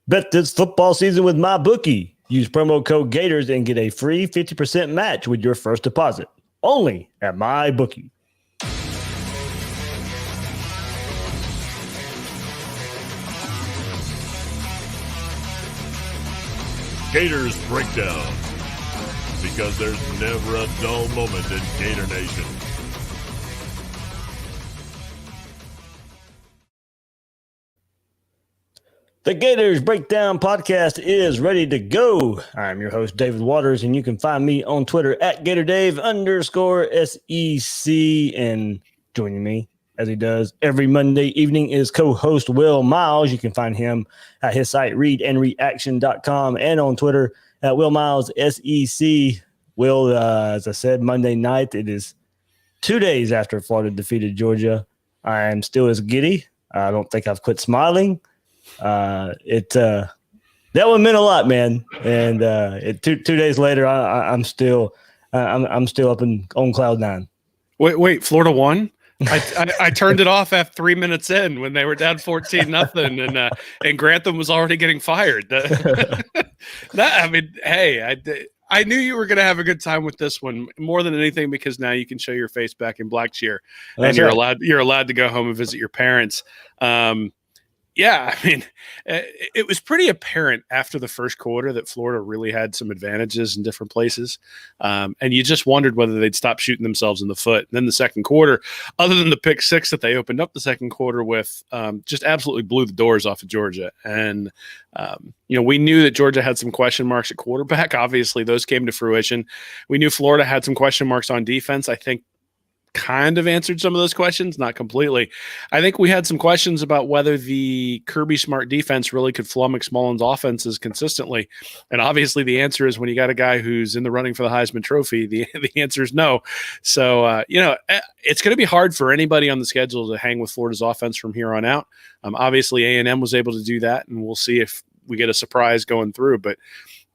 Bet this football season with my bookie. Use promo code Gators and get a free 50% match with your first deposit. Only at my bookie. Gators Breakdown, because there's never a dull moment in Gator Nation. The Gators Breakdown podcast is ready to go. I'm your host, David Waters, and you can find me on Twitter at GatorDave_SEC. And joining me, as he does every Monday evening, is co-host Will Miles. You can find him at his site, readandreaction.com, and on Twitter at Will Miles SEC. Will, as I said, Monday night, it is 2 days after Florida defeated Georgia. I am still as giddy. I don't think I've quit smiling. That one meant a lot, man. And two days later, I'm still up on cloud nine. Wait, Florida won? I turned it off after 3 minutes in when they were down 14-0, and Grantham was already getting fired. I knew you were going to have a good time with this one more than anything because now you can show your face back in black cheer, and you're allowed to go home and visit your parents. Yeah, I mean, it was pretty apparent after the first quarter that Florida really had some advantages in different places. And you just wondered whether they'd stop shooting themselves in the foot. And then the second quarter, other than the pick six that they opened up the second quarter with, just absolutely blew the doors off of Georgia. And, we knew that Georgia had some question marks at quarterback. Obviously, those came to fruition. We knew Florida had some question marks on defense. I think kind of answered some of those questions, not completely. I think we had some questions about whether the Kirby Smart defense really could flummox Mullen's offenses consistently. And obviously the answer is when you got a guy who's in the running for the Heisman Trophy, the answer is no. So, it's going to be hard for anybody on the schedule to hang with Florida's offense from here on out. Obviously A&M was able to do that, and we'll see if we get a surprise going through. But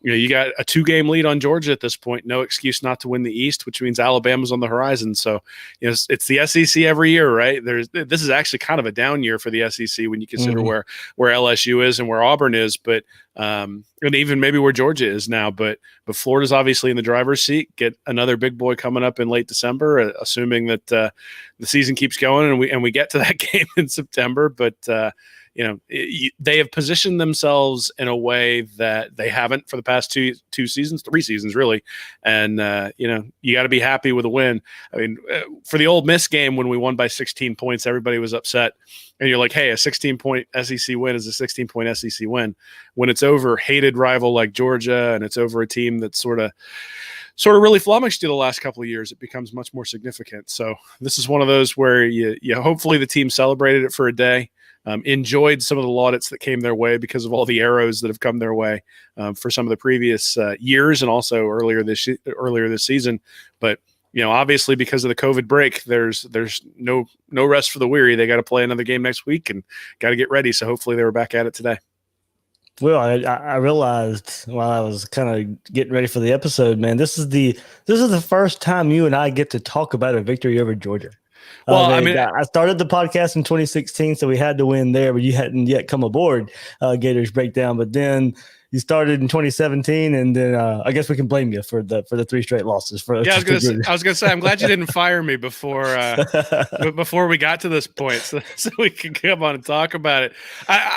you got a 2-game lead on Georgia at this point. No excuse not to win the East, which means Alabama's on the horizon. So, it's the SEC every year, right? This is actually kind of a down year for the SEC when you consider where LSU is and where Auburn is, but and even maybe where Georgia is now. But Florida's obviously in the driver's seat. Get another big boy coming up in late December, assuming that the season keeps going and we get to that game in September. But they have positioned themselves in a way that they haven't for the past 3 seasons, really. And, you got to be happy with a win. I mean, for the Ole Miss game, when we won by 16 points, everybody was upset. And you're like, hey, a 16-point SEC win is a 16-point SEC win. When it's over hated rival like Georgia and it's over a team that sort of really flummoxed you the last couple of years, it becomes much more significant. So this is one of those where you hopefully the team celebrated it for a day. Enjoyed some of the laudits that came their way because of all the arrows that have come their way for some of the previous years and also earlier this season. But obviously because of the COVID break, there's no rest for the weary. They got to play another game next week and got to get ready. So hopefully they were back at it today. Well, I realized while I was kind of getting ready for the episode, man, this is the first time you and I get to talk about a victory over Georgia. Well, I started the podcast in 2016, so we had to win there, but you hadn't yet come aboard Gators Breakdown. But then you started in 2017, and then I guess we can blame you for the 3 straight losses. I was gonna say, I'm glad you didn't fire me before we got to this point, so we can come on and talk about it.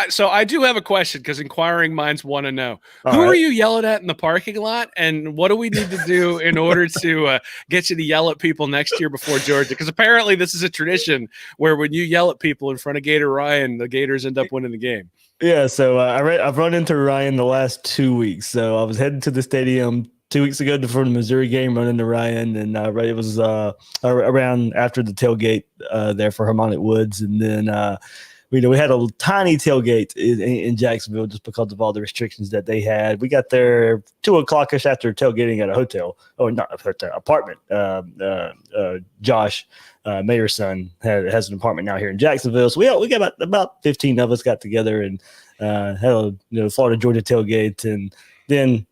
So I do have a question because inquiring minds want to know who are you yelling at in the parking lot, and what do we need to do in order to get you to yell at people next year before Georgia? Because apparently this is a tradition where when you yell at people in front of Gator Ryan, the Gators end up winning the game. Yeah, so I've run into Ryan the last 2 weeks. So I was heading to the stadium 2 weeks ago for the Missouri game, running to Ryan, and it was around after the tailgate there for Harmonic Woods, and then we had a tiny tailgate in Jacksonville just because of all the restrictions that they had. We got there 2:00ish after tailgating at a hotel, or not a hotel, apartment. Josh, Mayor's son, has an apartment now here in Jacksonville. So we got about 15 of us got together and had a Florida Georgia tailgate, and then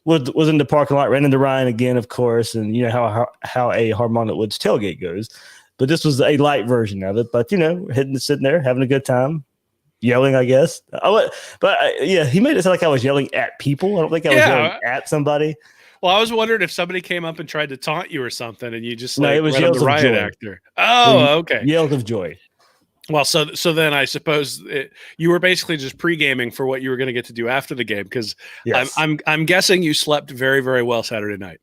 was in the parking lot, ran into Ryan again, of course, and how a Harmonic Woods tailgate goes. But this was a light version of it. But sitting there having a good time. yelling, I guess. Yeah, he made it sound like I was yelling at people. I don't think I was yelling at somebody. Well, I was wondering if somebody came up and tried to taunt you or something, and you just No, like it was read on the yells of riot joy. actor. Oh, okay. Yells of joy. Well, so then I suppose you were basically just pre-gaming for what you were going to get to do after the game, because yes. I'm guessing you slept very, very well Saturday night.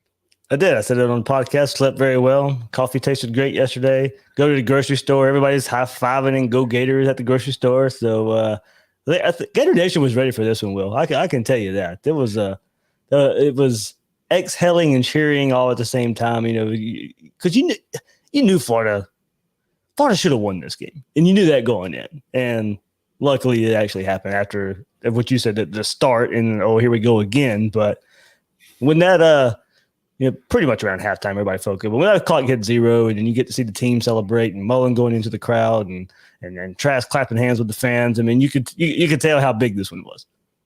I did. I said it on the podcast. Slept very well. Coffee tasted great yesterday. Go to the grocery store. Everybody's high-fiving and go Gators at the grocery store. So Gator Nation was ready for this one, Will. I can tell you that. It was exhaling and cheering all at the same time, because you knew Florida should have won this game, and you knew that going in. And luckily, it actually happened after what you said at the start. And here we go again. But when that pretty much around halftime, everybody felt good. But when that clock hit 0, and then you get to see the team celebrate, and Mullen going into the crowd, and Trask clapping hands with the fans, I mean, you could tell how big this one was.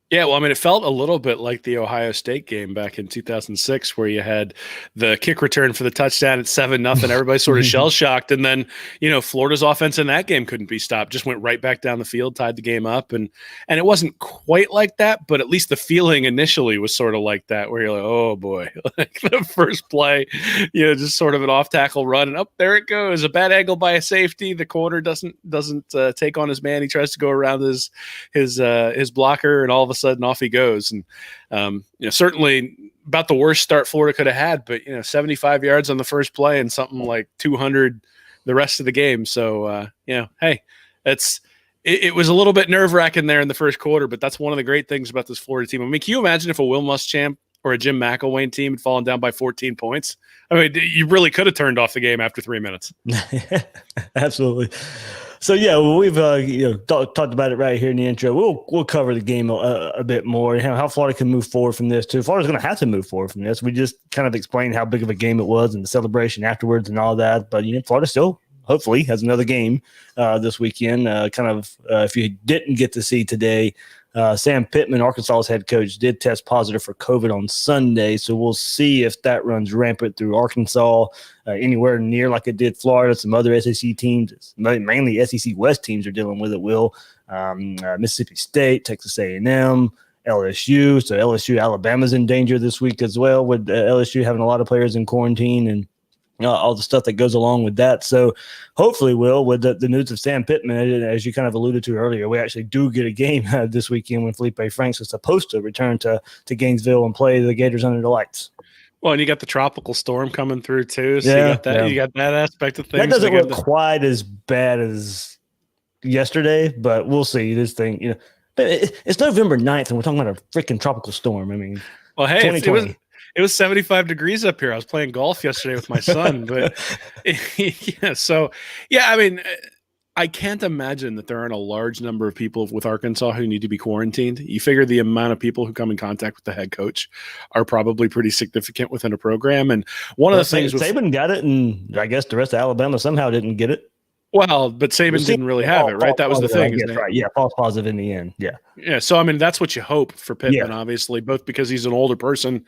Yeah, well, I mean, it felt a little bit like the Ohio State game back in 2006, where you had the kick return for the touchdown at 7-0. Everybody sort of shell shocked, and then Florida's offense in that game couldn't be stopped. Just went right back down the field, tied the game up, and it wasn't quite like that, but at least the feeling initially was sort of like that, where you're like, oh boy, like the first play, just sort of an off tackle run, and there it goes, a bad angle by a safety. The corner doesn't take on his man. He tries to go around his blocker, and all of a sudden off he goes. And certainly about the worst start Florida could have had, but 75 yards on the first play and something like 200 the rest of the game. So hey, it was a little bit nerve-wracking there in the first quarter, but that's one of the great things about this Florida team. I mean, can you imagine if a Will Muschamp or a Jim McElwain team had fallen down by 14 points? I mean, you really could have turned off the game after 3 minutes. Absolutely. So yeah, well, we've talked about it right here in the intro. We'll cover the game a bit more, and how Florida can move forward from this too. Florida's going to have to move forward from this. We just kind of explained how big of a game it was and the celebration afterwards and all that. But Florida still hopefully has another game this weekend. If you didn't get to see today, Sam Pittman, Arkansas's head coach, did test positive for COVID on Sunday. So we'll see if that runs rampant through Arkansas, anywhere near like it did Florida. Some other SEC teams, mainly SEC West teams, are dealing with it. Mississippi State, Texas A&M, LSU. So LSU, Alabama's in danger this week as well, with LSU having a lot of players in quarantine and all the stuff that goes along with that. So hopefully, Will, with the news of Sam Pittman, as you kind of alluded to earlier, we actually do get a game this weekend when Felipe Franks is supposed to return to Gainesville and play the Gators under the lights. Well, and you got the tropical storm coming through too. So you got that aspect of things. That doesn't look quite as bad as yesterday, but we'll see. This thing, it's November 9th, and we're talking about a freaking tropical storm. I mean, well, hey, it was 75 degrees up here. I was playing golf yesterday with my son, but I mean, I can't imagine that there aren't a large number of people with Arkansas who need to be quarantined. You figure the amount of people who come in contact with the head coach are probably pretty significant within a program. And one of the things Saban got it, and I guess the rest of Alabama somehow didn't get it. Well, but Saban didn't really have it, right? That was the thing. Right. Yeah, false positive in the end. Yeah. Yeah. So, I mean, that's what you hope for Pittman, obviously, both because he's an older person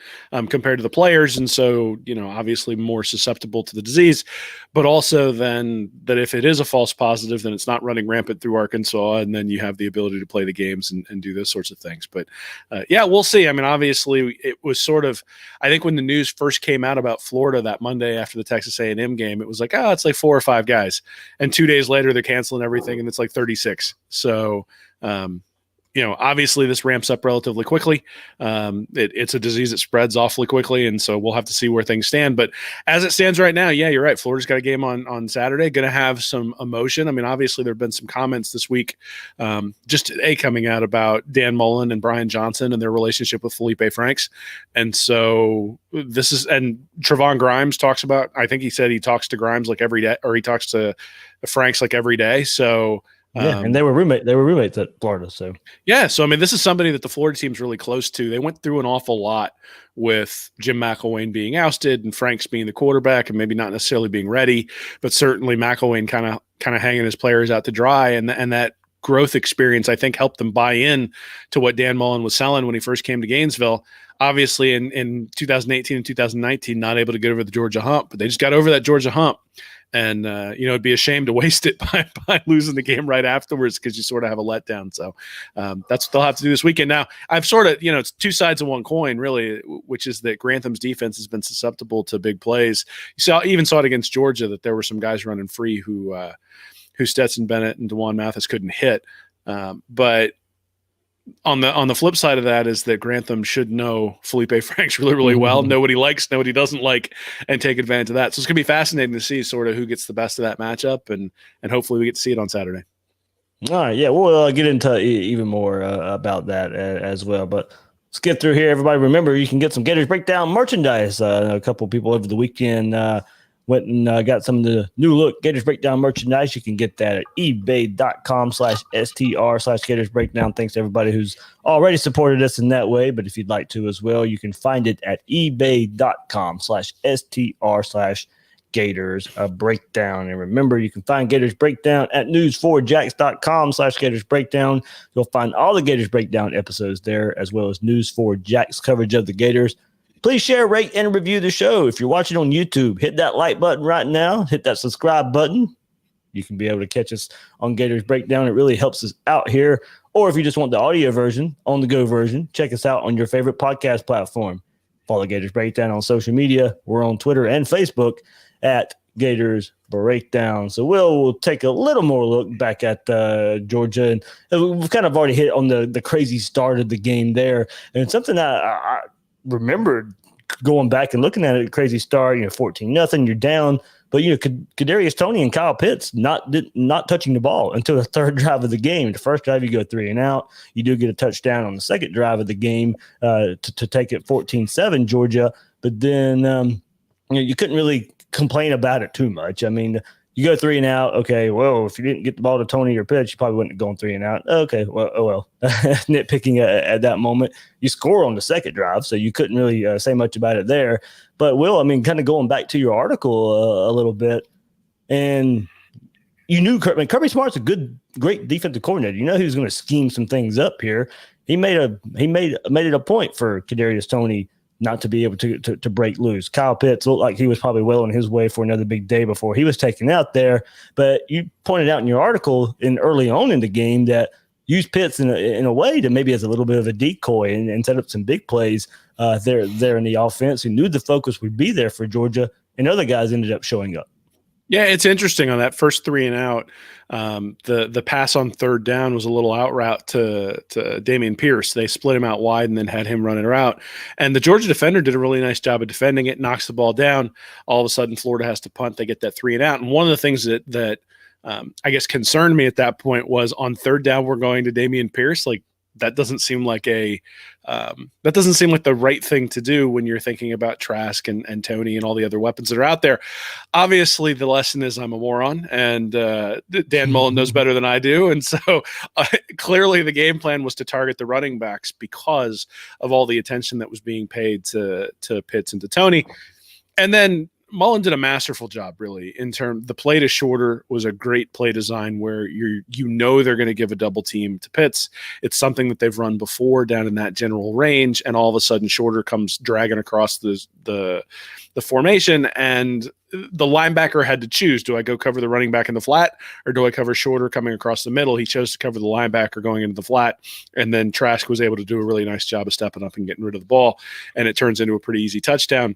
compared to the players. And so, obviously more susceptible to the disease, but also then that if it is a false positive, then it's not running rampant through Arkansas. And then you have the ability to play the games and do those sorts of things. But we'll see. I mean, obviously it was sort of, I think when the news first came out about Florida that Monday after the Texas A&M game, it was like, it's like 4 or 5 guys. And 2 days later, they're canceling everything, and it's like 36. So, obviously this ramps up relatively quickly. It's a disease that spreads awfully quickly, and so we'll have to see where things stand. But as it stands right now, you're right. Florida's got a game on Saturday, going to have some emotion. I mean, obviously there have been some comments this week just today coming out about Dan Mullen and Brian Johnson and their relationship with Felipe Franks. And so and Trevon Grimes talks about, I think he said he talks to Grimes like every day, or he talks to Franks like every day. So, and they were roommates at Florida. So so I mean, this is somebody that the Florida team's really close to. They went through an awful lot with Jim McElwain being ousted and Franks being the quarterback and maybe not necessarily being ready, but certainly McElwain kind of hanging his players out to dry, and that growth experience, I think, helped them buy in to what Dan Mullen was selling when he first came to Gainesville. Obviously in 2018 and 2019, not able to get over the Georgia hump, but they just got over that Georgia hump. And it'd be a shame to waste it by losing the game right afterwards, because you sort of have a letdown. So that's what they'll have to do this weekend. Now, I've sort of, it's two sides of one coin, really, which is that Grantham's defense has been susceptible to big plays. You saw it against Georgia, that there were some guys running free who Stetson Bennett and DeJuan Mathis couldn't hit. But on the flip side of that is that Grantham should know Felipe Franks really, really well, know what he likes, know what he doesn't like, and take advantage of that. So it's going to be fascinating to see sort of who gets the best of that matchup, and hopefully we get to see it on Saturday. All right, yeah, we'll get into even more about that as well. But let's get through here, everybody. Remember, you can get some Gators Breakdown merchandise. A couple of people over the weekend went and got some of the new look Gators Breakdown merchandise. You can get that at ebay.com/str/Gators Breakdown. Thanks to everybody who's already supported us in that way. But if you'd like to as well, you can find it at ebay.com/str/Gators Breakdown. And remember, you can find Gators Breakdown at news4jax.com/Gators Breakdown. You'll find all the Gators Breakdown episodes there, as well as News4Jax coverage of the Gators. Please share, rate, and review the show. If you're watching on YouTube, hit that like button right now. Hit that subscribe button. You can be able to catch us on Gators Breakdown. It really helps us out here. Or if you just want the audio version, on-the-go version, check us out on your favorite podcast platform. Follow Gators Breakdown on social media. We're on Twitter and Facebook at Gators Breakdown. So we'll take a little more look back at Georgia. And we've kind of already hit on the crazy start of the game there. And something that I remembered going back and looking at it, crazy start, 14-0, you're down, but Kadarius Toney and Kyle Pitts not touching the ball until the third drive of the game. The first drive you go 3 and out. You do get a touchdown on the second drive of the game to take it 14-7 Georgia, but then you couldn't really complain about it too much. I mean, you go 3 and out. Okay, well, if you didn't get the ball to Toney or Pitts, you probably wouldn't have gone 3 and out. Okay, well, oh well. Nitpicking at that moment. You score on the second drive, so you couldn't really say much about it there. But, Will, I mean, kind of going back to your article a little bit, and you knew Kirby Smart's a great defensive coordinator. You know he was going to scheme some things up here. He made it a point for Kadarius Toney not to be able to break loose. Kyle Pitts looked like he was probably well on his way for another big day before he was taken out there. But you pointed out in your article early on in the game that used Pitts in a way to maybe as a little bit of a decoy and set up some big plays there in the offense. You knew the focus would be there for Georgia, and other guys ended up showing up. Yeah, it's interesting on that first 3 and out. The pass on third down was a little out route to Dameon Pierce. They split him out wide and then had him running route. And the Georgia defender did a really nice job of defending it, knocks the ball down. All of a sudden, Florida has to punt. They get that 3 and out. And one of the things that I guess concerned me at that point was on third down, we're going to Dameon Pierce. Like, that doesn't seem like the right thing to do when you're thinking about Trask and Toney and all the other weapons that are out there. Obviously, the lesson is I'm a moron, and Dan Mullen knows better than I do. And so clearly the game plan was to target the running backs because of all the attention that was being paid to Pitts and to Toney. And then Mullen did a masterful job, really, the play to Shorter was a great play design where they're going to give a double team to Pitts. It's something that they've run before down in that general range, and all of a sudden Shorter comes dragging across the formation, and the linebacker had to choose: do I go cover the running back in the flat, or do I cover Shorter coming across the middle? He chose to cover the linebacker going into the flat, and then Trask was able to do a really nice job of stepping up and getting rid of the ball, and it turns into a pretty easy touchdown.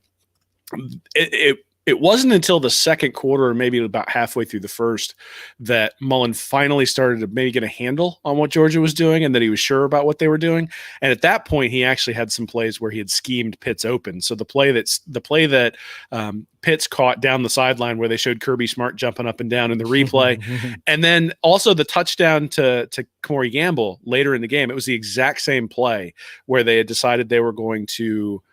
It wasn't until the second quarter, or maybe about halfway through the first, that Mullen finally started to maybe get a handle on what Georgia was doing and that he was sure about what they were doing. And at that point, he actually had some plays where he had schemed Pitts open. So the play that Pitts caught down the sideline where they showed Kirby Smart jumping up and down in the replay, and then also the touchdown to Kamari Gamble later in the game. It was the exact same play where they had decided they were going to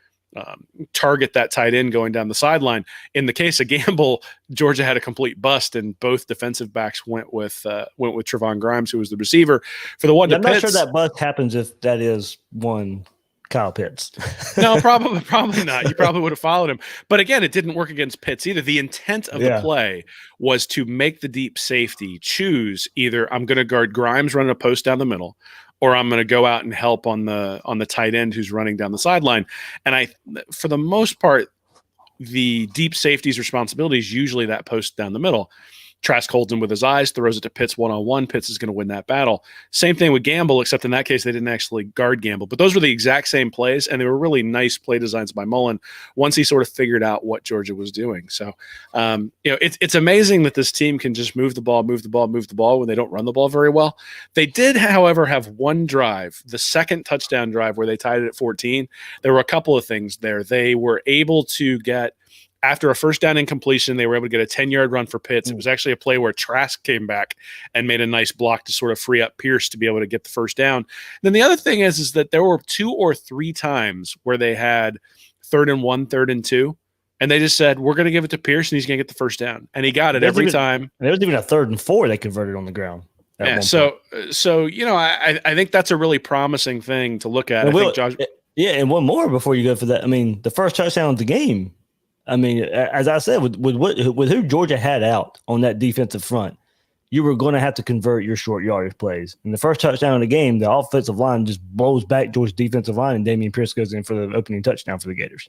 target that tight end going down the sideline. In the case of Gamble, Georgia had a complete bust, and both defensive backs went with Trevon Grimes, who was the receiver for the one. I'm not sure that bust happens if that is one Kyle Pitts. No, probably not. You probably would have followed him. But again, it didn't work against Pitts either. The intent of the play was to make the deep safety choose either I'm going to guard Grimes running a post down the middle, or I'm going to go out and help on the tight end who's running down the sideline. And for the most part, the deep safety's responsibility is usually that post down the middle. Trask holds him with his eyes, throws it to Pitts one-on-one. Pitts is going to win that battle. Same thing with Gamble, except in that case, they didn't actually guard Gamble. But those were the exact same plays, and they were really nice play designs by Mullen once he sort of figured out what Georgia was doing. So, it's amazing that this team can just move the ball when they don't run the ball very well. They did, however, have one drive, the second touchdown drive where they tied it at 14. There were a couple of things there. They were able to get – after a first down incompletion, they were able to get a 10-yard run for Pitts. It was actually a play where Trask came back and made a nice block to sort of free up Pierce to be able to get the first down. And then the other thing is that there were 2 or 3 times where they had 3rd and 1, 3rd and 2, and they just said, we're going to give it to Pierce, and he's going to get the first down. And he got it every time. There was even a 3rd and 4 they converted on the ground. Yeah, so I think that's a really promising thing to look at. And one more before you go for that. I mean, the first touchdown of the game, I mean, as I said, with who Georgia had out on that defensive front, you were going to have to convert your short yardage plays. And the first touchdown of the game, the offensive line just blows back Georgia's defensive line, and Damian Pierce goes in for the opening touchdown for the Gators.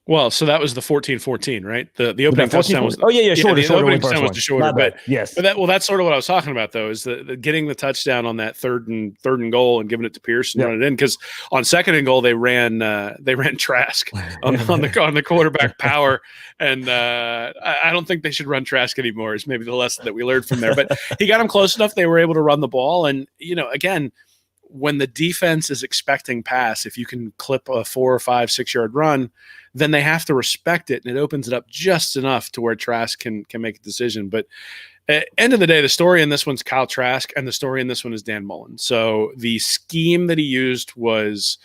Well, so that was the 14-14, right? The opening touchdown was. Shorter. The opening touchdown was the shorter, but yes. But that's sort of what I was talking about, though, is the getting the touchdown on that third and goal and giving it to Pierce and running it in, because on 2nd and goal they ran Trask on the quarterback power, and I don't think they should run Trask anymore. Is maybe the lesson that we learned from there. But he got him close enough; they were able to run the ball, and again, when the defense is expecting pass, if you can clip a 4 or 5, 6 yard run, then they have to respect it, and it opens it up just enough to where Trask can make a decision. But at the end of the day, the story in this one's Kyle Trask, and the story in this one is Dan Mullen. So the scheme that he used was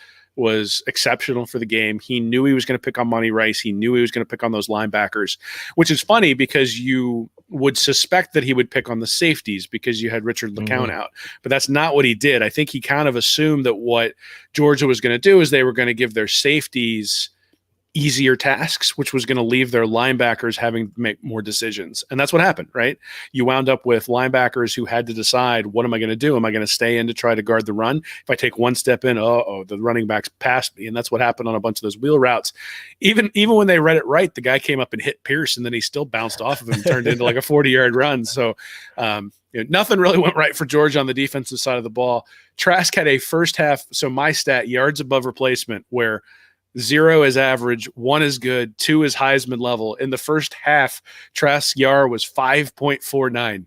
exceptional for the game. He knew he was going to pick on Monty Rice. He knew he was going to pick on those linebackers, which is funny because you would suspect that he would pick on the safeties because you had Richard LeCount out. But that's not what he did. I think he kind of assumed that what Georgia was going to do is they were going to give their safeties easier tasks, which was going to leave their linebackers having to make more decisions. And that's what happened, right? You wound up with linebackers who had to decide, what am I going to do? Am I going to stay in to try to guard the run? If I take one step in, the running back's past me. And that's what happened on a bunch of those wheel routes. Even when they read it right, the guy came up and hit Pierce, and then he still bounced off of him and turned into like a 40-yard run. So nothing really went right for Georgia on the defensive side of the ball. Trask had a first half, so my stat, yards above replacement, where 0 is average, 1 is good, 2 is Heisman level. In the first half, Trask's YAR was 5.49.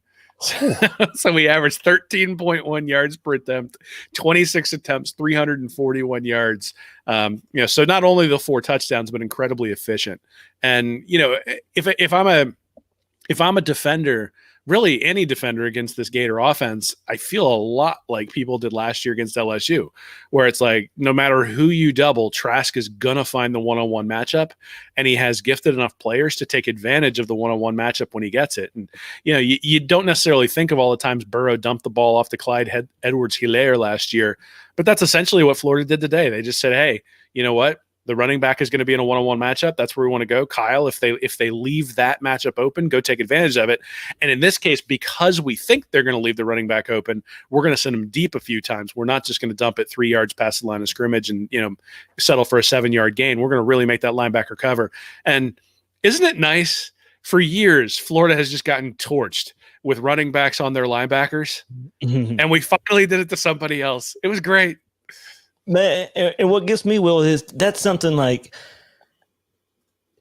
So we averaged 13.1 yards per attempt, 26 attempts, 341 yards. So not only the 4 touchdowns, but incredibly efficient. And if I'm a defender, really any defender against this Gator offense, I feel a lot like people did last year against LSU, where it's like no matter who you double, Trask is going to find the one-on-one matchup, and he has gifted enough players to take advantage of the one-on-one matchup when he gets it. And, you don't necessarily think of all the times Burrow dumped the ball off to Clyde Edwards-Helaire last year, but that's essentially what Florida did today. They just said, hey, you know what? The running back is going to be in a one-on-one matchup. That's where we want to go. Kyle, if they leave that matchup open, go take advantage of it. And in this case, because we think they're going to leave the running back open, we're going to send them deep a few times. We're not just going to dump it 3 yards past the line of scrimmage and settle for a 7-yard gain. We're going to really make that linebacker cover. And isn't it nice? For years, Florida has just gotten torched with running backs on their linebackers, and we finally did it to somebody else. It was great. Man, and what gets me, Will, is that's something like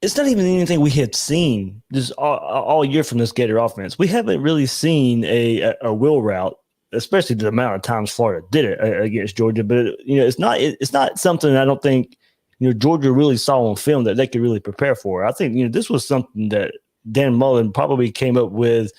it's not even anything we had seen this all year from this Gator offense. We haven't really seen a wheel route, especially the amount of times Florida did it against Georgia. But it's not something I don't think Georgia really saw on film that they could really prepare for. I think this was something that Dan Mullen probably came up with,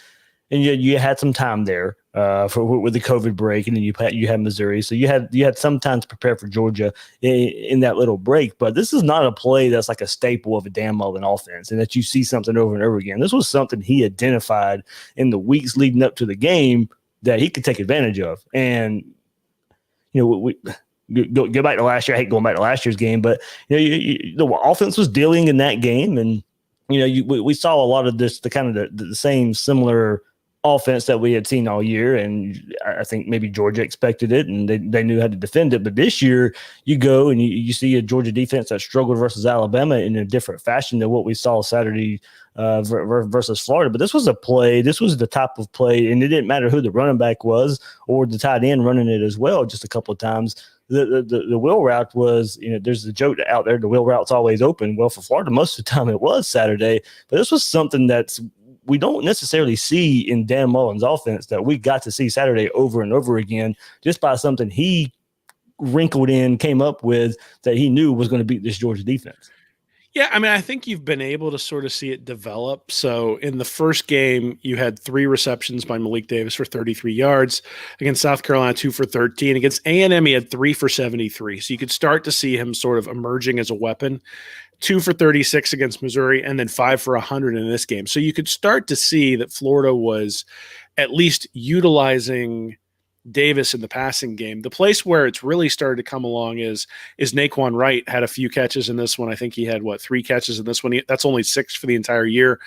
and you had some time there. With the COVID break, and then you had Missouri, so you had some time to prepare for Georgia in that little break. But this is not a play that's like a staple of a Dan Mullen offense, and that you see something over and over again. This was something he identified in the weeks leading up to the game that he could take advantage of. And we go back to last year. I hate going back to last year's game, but the offense was dealing in that game, and we saw a lot of this, the kind of the same similar offense that we had seen all year, and I think maybe Georgia expected it, and they knew how to defend it. But this year, you go and you see a Georgia defense that struggled versus Alabama in a different fashion than what we saw Saturday versus Florida. But this was a play. This was the type of play, and it didn't matter who the running back was or the tight end running it as well. Just a couple of times, the wheel route was, there's a joke out there, the wheel route's always open. Well, for Florida, most of the time it was Saturday, but this was something we don't necessarily see in Dan Mullen's offense that we got to see Saturday over and over again, just by something he came up with that he knew was going to beat this Georgia defense. Yeah, I mean, I think you've been able to sort of see it develop. So in the first game, you had 3 receptions by Malik Davis for 33 yards. Against South Carolina, 2 for 13. Against A&M, he had 3 for 73. So you could start to see him sort of emerging as a weapon. 2 for 36 against Missouri, and then 5 for 100 in this game. So you could start to see that Florida was at least utilizing Davis in the passing game. The place where it's really started to come along is Naquan Wright had a few catches in this one. I think he had 3 catches in this one. That's only 6 for the entire year.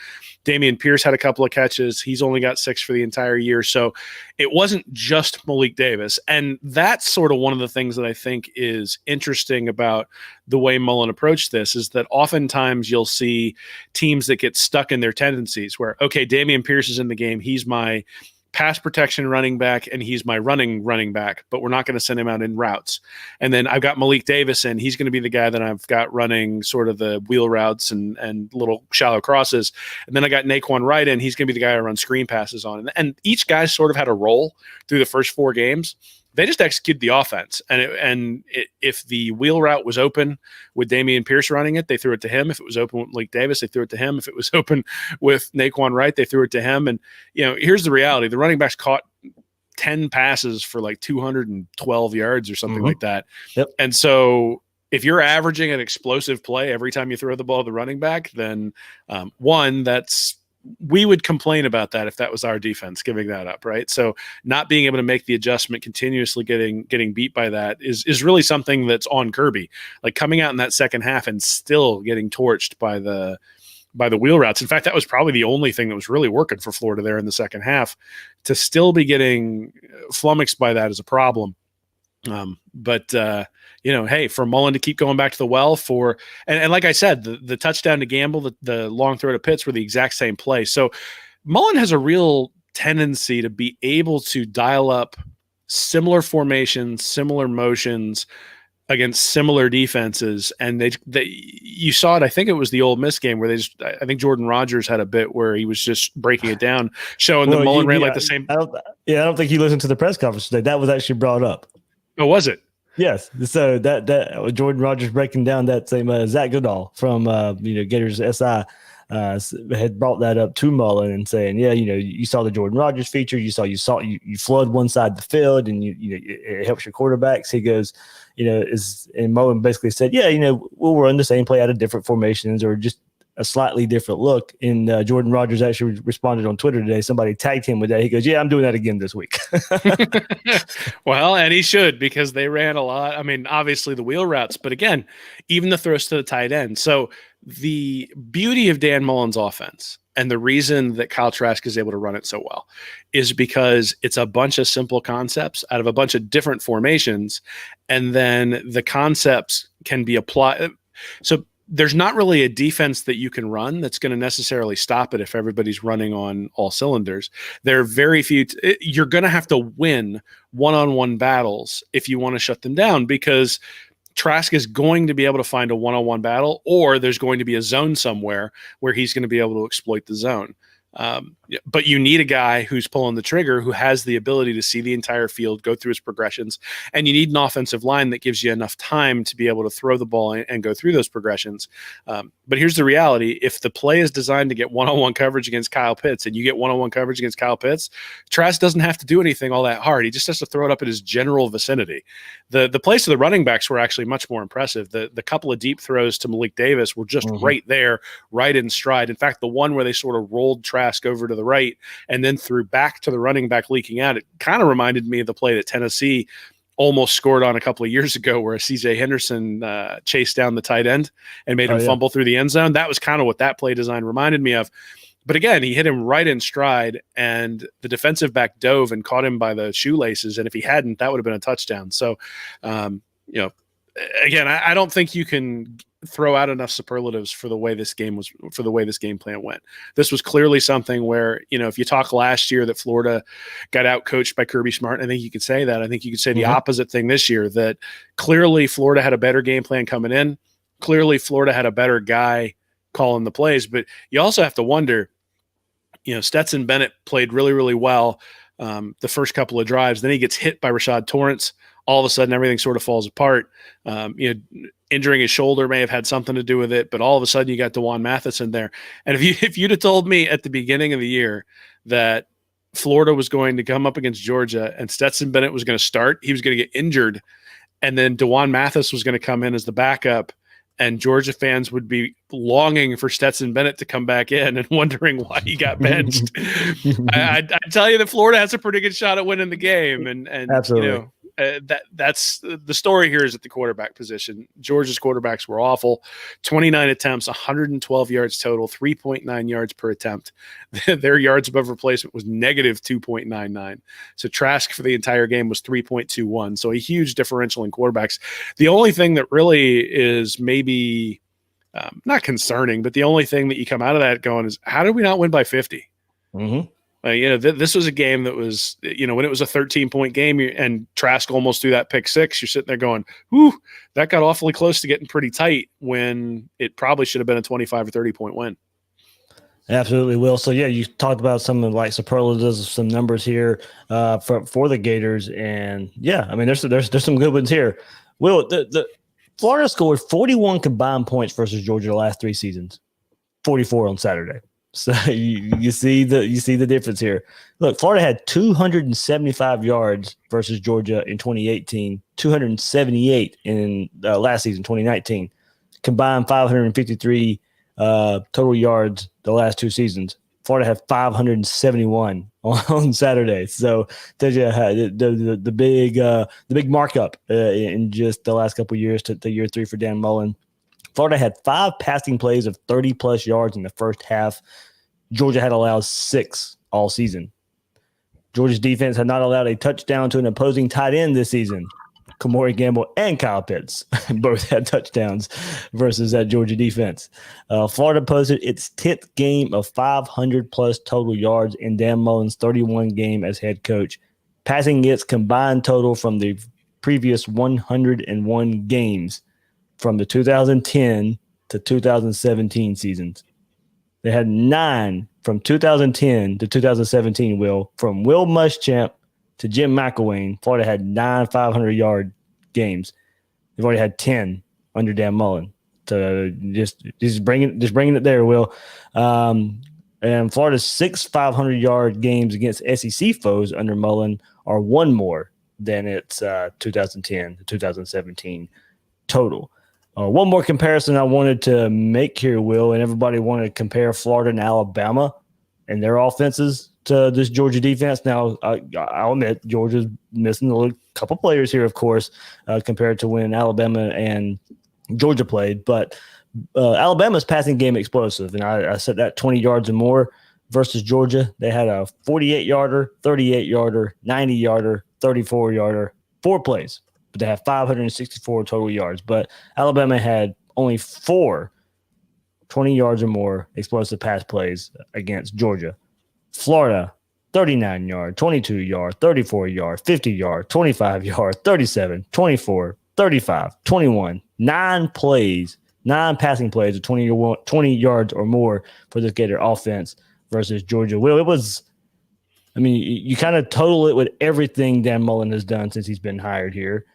Dameon Pierce had a couple of catches. He's only got 6 for the entire year. So it wasn't just Malik Davis. And that's sort of one of the things that I think is interesting about the way Mullen approached this, is that oftentimes you'll see teams that get stuck in their tendencies where, okay, Dameon Pierce is in the game. He's my pass protection running back, and he's my running back, but we're not going to send him out in routes. And then I've got Malik Davis, and he's going to be the guy that I've got running sort of the wheel routes and little shallow crosses. And then I got Naquan Wright, and he's going to be the guy I run screen passes on. And each guy sort of had a role through the first 4 games. They just executed the offense. If the wheel route was open with Dameon Pierce running it, they threw it to him. If it was open with Malik Davis, they threw it to him. If it was open with Naquan Wright, they threw it to him. And, here's the reality. The running backs caught 10 passes for 212 yards or something like that. Yep. And so if you're averaging an explosive play every time you throw the ball to the running back, then we would complain about that if that was our defense giving that up, right? So not being able to make the adjustment, continuously getting beat by that is really something that's on Kirby. Like coming out in that second half and still getting torched by the wheel routes. In fact, that was probably the only thing that was really working for Florida there in the second half. To still be getting flummoxed by that is a problem. Hey, for Mullen to keep going back to the well and like I said, the touchdown to Gamble, the long throw to Pitts were the exact same play. So Mullen has a real tendency to be able to dial up similar formations, similar motions against similar defenses. And you saw it, I think it was the Ole Miss game where I think Jordan Rodgers had a bit where he was just breaking it down, showing that Mullen ran the same. I don't think he listened to the press conference today. That was actually brought up. Oh, was it? Yes. So that Jordan Rodgers breaking down that same Zach Goodall from Gators SI had brought that up to Mullen and saying, you saw the Jordan Rodgers feature, you flood one side of the field, and it helps your quarterbacks. He goes, and Mullen basically said, we'll run the same play out of different formations or just a slightly different look. And Jordan Rodgers actually responded on Twitter today. Somebody tagged him with that. He goes, I'm doing that again this week. Well, and he should, because they ran a lot. I mean, obviously the wheel routes, but again, even the throws to the tight end. So the beauty of Dan Mullen's offense and the reason that Kyle Trask is able to run it so well is because it's a bunch of simple concepts out of a bunch of different formations. And then the concepts can be applied. So there's not really a defense that you can run that's going to necessarily stop it if everybody's running on all cylinders. There are very few. You're going to have to win one-on-one battles if you want to shut them down, because Trask is going to be able to find a one-on-one battle, or there's going to be a zone somewhere where he's going to be able to exploit the zone. But you need a guy who's pulling the trigger, who has the ability to see the entire field, go through his progressions, and you need an offensive line that gives you enough time to be able to throw the ball and go through those progressions. But here's the reality. If the play is designed to get one-on-one coverage against Kyle Pitts, and you get one-on-one coverage against Kyle Pitts, Trask doesn't have to do anything all that hard. He just has to throw it up in his general vicinity. The place of the running backs were actually much more impressive. The couple of deep throws to Malik Davis were just right there, right in stride. In fact, the one where they sort of rolled Trask over to the right and then threw back to the running back leaking out, it kind of reminded me of the play that Tennessee almost scored on a couple of years ago, where CJ Henderson chased down the tight end and made him fumble through the end zone. That was kind of what that play design reminded me of. But again, he hit him right in stride, and the defensive back dove and caught him by the shoelaces. And if he hadn't, that would have been a touchdown. So, again, I don't think you can throw out enough superlatives for the way this game plan went. This was clearly something where, if you talk last year that Florida got out coached by Kirby Smart, I think you could say that. I think you could say the opposite thing this year, that clearly Florida had a better game plan coming in. Clearly Florida had a better guy calling the plays, but you also have to wonder, Stetson Bennett played really, really well the first couple of drives. Then he gets hit by Rashad Torrance. All of a sudden, everything sort of falls apart. Injuring his shoulder may have had something to do with it, but all of a sudden you got DeJuan Mathison there. And if you'd have told me at the beginning of the year that Florida was going to come up against Georgia and Stetson Bennett was going to start, he was going to get injured, and then DeJuan Mathis was going to come in as the backup, and Georgia fans would be longing for Stetson Bennett to come back in and wondering why he got benched. I tell you that Florida has a pretty good shot at winning the game, and absolutely. That's the story here is at the quarterback position. Georgia's quarterbacks were awful. 29 attempts, 112 yards total, 3.9 yards per attempt. Their yards above replacement was negative 2.99. So Trask for the entire game was 3.21. So a huge differential in quarterbacks. The only thing that really is maybe not concerning, but the only thing that you come out of that going is, how did we not win by 50? Mm-hmm. This was a game that was, when it was a 13-point game and Trask almost threw that pick six, you're sitting there going, whew, that got awfully close to getting pretty tight when it probably should have been a 25 or 30-point win. Absolutely, Will. So, yeah, you talked about some of like superlatives, some numbers here for the Gators. And, yeah, I mean, there's some good ones here. Will, the Florida scored 41 combined points versus Georgia the last 3 seasons, 44 on Saturday. So you see the difference here. Look, Florida had 275 yards versus Georgia in 2018, 278 in last season, 2019. Combined 553 total yards the last 2 seasons. Florida had 571 on Saturday. So there's the big markup in just the last couple of years to year 3 for Dan Mullen. Florida had 5 passing plays of 30-plus yards in the first half. Georgia had allowed 6 all season. Georgia's defense had not allowed a touchdown to an opposing tight end this season. Kamori Gamble and Kyle Pitts both had touchdowns versus that Georgia defense. Florida posted its 10th game of 500-plus total yards in Dan Mullen's 31 game as head coach, passing its combined total from the previous 101 games from the 2010 to 2017 seasons. They had 9 from 2010 to 2017, Will. From Will Muschamp to Jim McElwain, Florida had 9 500-yard games. They've already had 10 under Dan Mullen. So just bringing it there, Will. And Florida's 6 500-yard games against SEC foes under Mullen are 1 more than its 2010 to 2017 total. One more comparison I wanted to make here, Will, and everybody wanted to compare Florida and Alabama and their offenses to this Georgia defense. Now, I'll admit Georgia's missing a couple players here, of course, compared to when Alabama and Georgia played. But Alabama's passing game explosive, and I said that 20 yards or more versus Georgia. They had a 48-yarder, 38-yarder, 90-yarder, 34-yarder, 4 plays. But they have 564 total yards. But Alabama had only 4 20 yards or more explosive pass plays against Georgia. Florida, 39-yard, 22-yard, 34-yard, 50-yard, 25-yard, 37, 24, 35, 21, 9 plays, 9 passing plays of 20 yards or more for this Gator offense versus Georgia. Will, it was, I mean, you kind of total it with everything Dan Mullen has done since he's been hired here.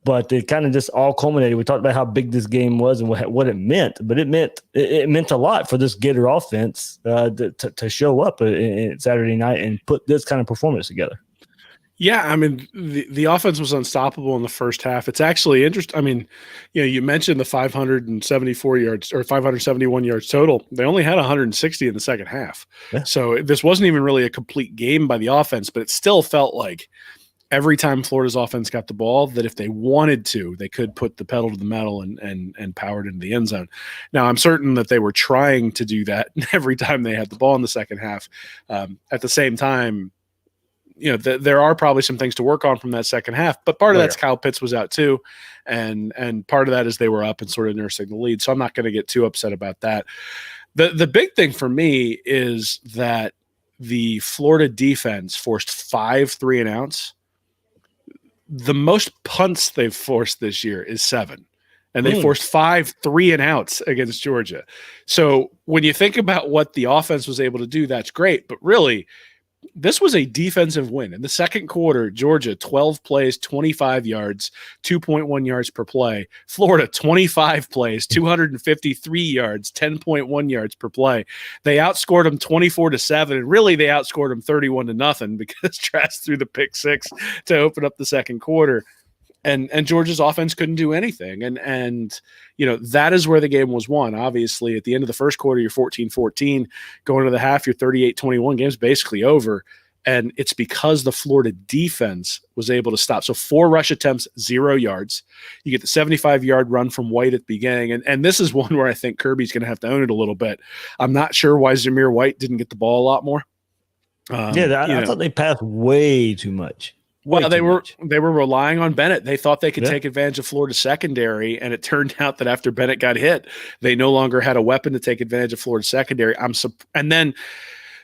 But it kind of just all culminated. We talked about how big this game was and what it meant, but it meant a lot for this Gator offense to show up in Saturday night and put this kind of performance together. Yeah, I mean, the offense was unstoppable in the first half. It's actually interesting. I mean, you mentioned the 574 yards or 571 yards total. They only had 160 in the second half. Yeah. So this wasn't even really a complete game by the offense, but it still felt like every time Florida's offense got the ball, that if they wanted to, they could put the pedal to the metal and power it into the end zone. Now, I'm certain that they were trying to do that every time they had the ball in the second half. At the same time, there are probably some things to work on from that second half, but part of that's Kyle Pitts was out too. And part of that is they were up and sort of nursing the lead. So I'm not going to get too upset about that. The big thing for me is that the Florida defense forced 5 3-and-outs. The most punts they've forced this year is 7. And they forced 5 3-and-outs against Georgia. So when you think about what the offense was able to do, that's great. But really, this was a defensive win. In the second quarter, Georgia, 12 plays, 25 yards, 2.1 yards per play. Florida, 25 plays, 253 yards, 10.1 yards per play. They outscored them 24-7, and really they outscored them 31-0 because Trask threw the pick 6 to open up the second quarter. And Georgia's offense couldn't do anything. And that is where the game was won. Obviously, at the end of the first quarter, you're 14-14. Going to the half, you're 38-21. Game's basically over. And it's because the Florida defense was able to stop. So 4 rush attempts, 0 yards. You get the 75-yard run from White at the beginning. And this is one where I think Kirby's going to have to own it a little bit. I'm not sure why Zamir White didn't get the ball a lot more. I thought they passed way too much. Well, they were relying on Bennett. They thought they could take advantage of Florida's secondary, and it turned out that after Bennett got hit, they no longer had a weapon to take advantage of Florida's secondary. And then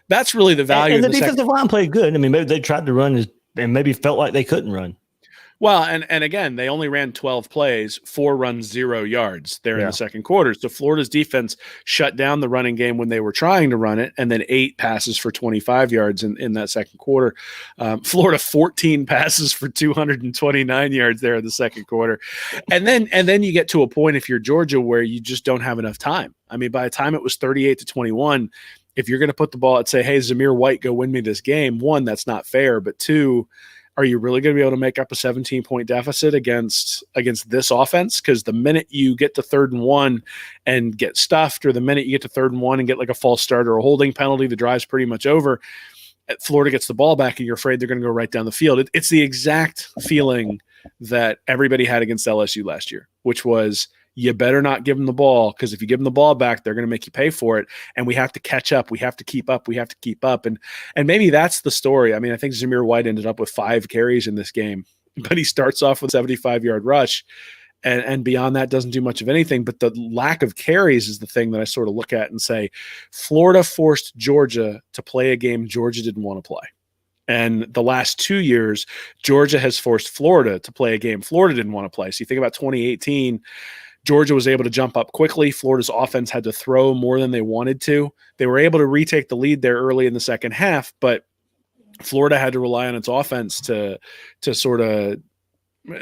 that's really the value. And the defensive line played good. I mean, maybe they tried to run and maybe felt like they couldn't run. Well, and again, they only ran 12 plays, 4 runs, 0 yards there in the second quarter. So Florida's defense shut down the running game when they were trying to run it, and then 8 passes for 25 yards in that second quarter. Florida 14 passes for 229 yards there in the second quarter. And then you get to a point, if you're Georgia, where you just don't have enough time. I mean, by the time it was 38-21, if you're going to put the ball and say, hey, Zamir White, go win me this game, 1, that's not fair, but 2, are you really going to be able to make up a 17-point deficit against this offense? Because the minute you get to 3rd and 1 and get stuffed, or the minute you get to 3rd and 1 and get like a false start or a holding penalty, the drive's pretty much over. Florida gets the ball back, and you're afraid they're going to go right down the field. It's the exact feeling that everybody had against LSU last year, which was, you better not give them the ball, because if you give them the ball back, they're going to make you pay for it. And we have to catch up. We have to keep up. We have to keep up. And maybe that's the story. I mean, I think Zamir White ended up with 5 carries in this game, but he starts off with a 75-yard rush. And beyond that, doesn't do much of anything. But the lack of carries is the thing that I sort of look at and say, Florida forced Georgia to play a game Georgia didn't want to play. And the last 2 years, Georgia has forced Florida to play a game Florida didn't want to play. So you think about 2018, Georgia was able to jump up quickly. Florida's offense had to throw more than they wanted to. They were able to retake the lead there early in the second half, but Florida had to rely on its offense to sort of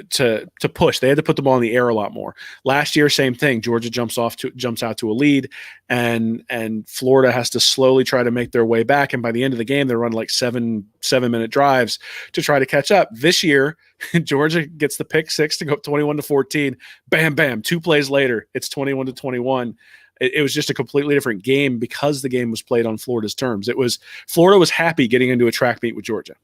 to push. They had to put the ball in the air a lot more. Last year, same thing. Georgia jumps out to a lead, and Florida has to slowly try to make their way back. And by the end of the game, they're running like 7-minute drives to try to catch up. This year, Georgia gets the pick 6 to go up 21-14. Bam, bam. 2 plays later, it's 21-21. It was just a completely different game because the game was played on Florida's terms. Florida was happy getting into a track meet with Georgia.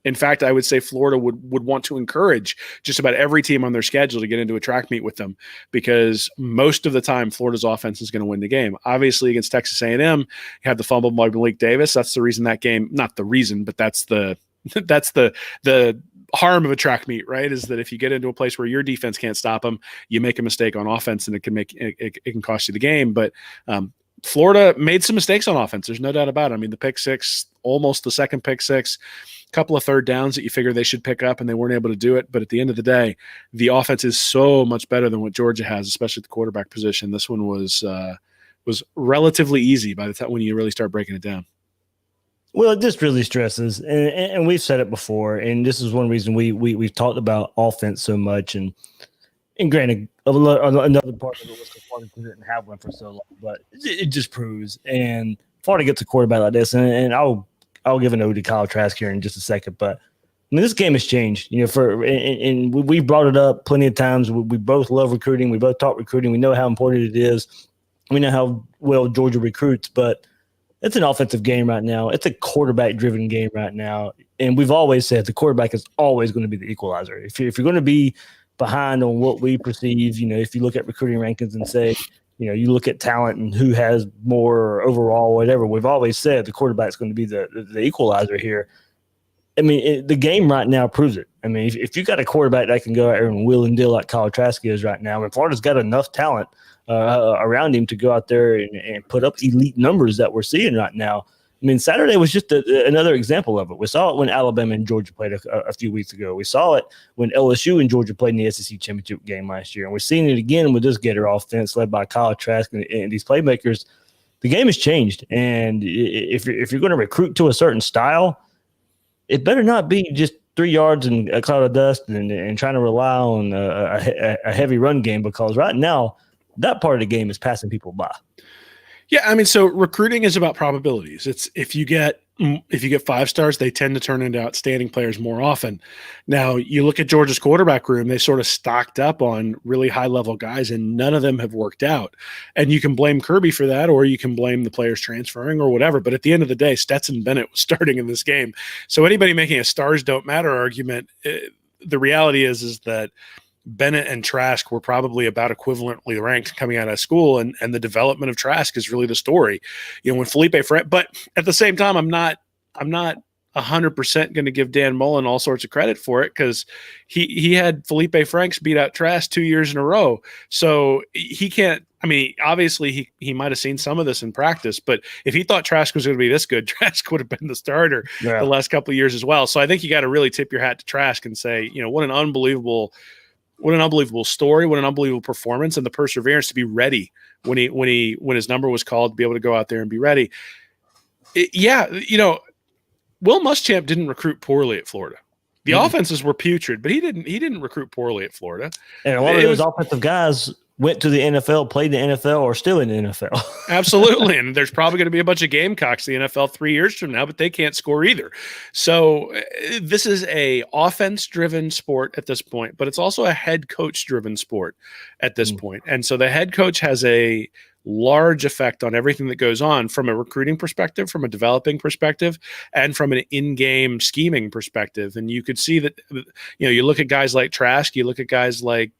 In fact, I would say Florida would want to encourage just about every team on their schedule to get into a track meet with them, because most of the time Florida's offense is going to win the game. Obviously, against Texas A&M, you have the fumble by Malik Davis. That's the reason that game, not the reason, but that's the harm of a track meet, right? Is that if you get into a place where your defense can't stop them, you make a mistake on offense, and it can cost you the game. But Florida made some mistakes on offense. There's no doubt about it. I mean, the pick 6, almost the second pick 6, a couple of 3rd downs that you figure they should pick up, and they weren't able to do it. But at the end of the day, the offense is so much better than what Georgia has, especially at the quarterback position. This one was relatively easy by the time when you really start breaking it down. Well, it just really stresses, and we've said it before, and this is one reason we've talked about offense so much. And granted, another part of it was Florida didn't have one for so long, but it just proves. And Florida gets a quarterback like this, and I'll give an ode to Kyle Trask here in just a second. But I mean, this game has changed. And we brought it up plenty of times. We both love recruiting. We both talk recruiting. We know how important it is. We know how well Georgia recruits, but it's an offensive game right now. It's a quarterback-driven game right now. and we've always said the quarterback is always going to be the equalizer. If you're going to be behind on what we perceive, if you look at recruiting rankings and say, you look at talent and who has more overall, whatever, we've always said the quarterback's going to be the equalizer here. I mean, the game right now proves it. I mean, if you got a quarterback that can go out there and wheel and deal like Kyle Trask is right now, and Florida's got enough talent around him to go out there and put up elite numbers that we're seeing right now. I mean, Saturday was just another example of it. We saw it when Alabama and Georgia played a few weeks ago. We saw it when LSU and Georgia played in the SEC championship game last year. And we're seeing it again with this Gator offense led by Kyle Trask and these playmakers. The game has changed. And if you're going to recruit to a certain style, it better not be just 3 yards and a cloud of dust and trying to rely on a heavy run game, because right now that part of the game is passing people by. Yeah, I mean, so recruiting is about probabilities. It's if you get 5 stars, they tend to turn into outstanding players more often. Now, you look at Georgia's quarterback room, they sort of stocked up on really high-level guys, and none of them have worked out. And you can blame Kirby for that, or you can blame the players transferring or whatever. But at the end of the day, Stetson Bennett was starting in this game. So anybody making a stars don't matter argument, the reality is that Bennett and Trask were probably about equivalently ranked coming out of school, and the development of Trask is really the story. When Felipe Frank, but at the same time, I'm not 100% going to give Dan Mullen all sorts of credit for it, because he had Felipe Franks beat out Trask 2 years in a row. So he can't. I mean, obviously he might have seen some of this in practice, but if he thought Trask was going to be this good, Trask would have been the starter the last couple of years as well. So I think you got to really tip your hat to Trask and say, what an unbelievable story, what an unbelievable performance, and the perseverance to be ready when his number was called, to be able to go out there and be ready. Will Muschamp didn't recruit poorly at Florida. The offenses were putrid, but he didn't recruit poorly at Florida. And a lot of those offensive guys went to the NFL, played in the NFL, or still in the NFL. Absolutely. And there's probably going to be a bunch of Gamecocks in the NFL 3 years from now, but they can't score either. So this is a offense-driven sport at this point, but it's also a head coach-driven sport at this point. And so the head coach has a large effect on everything that goes on, from a recruiting perspective, from a developing perspective, and from an in-game scheming perspective. And you could see that, you look at guys like Trask, you look at guys like,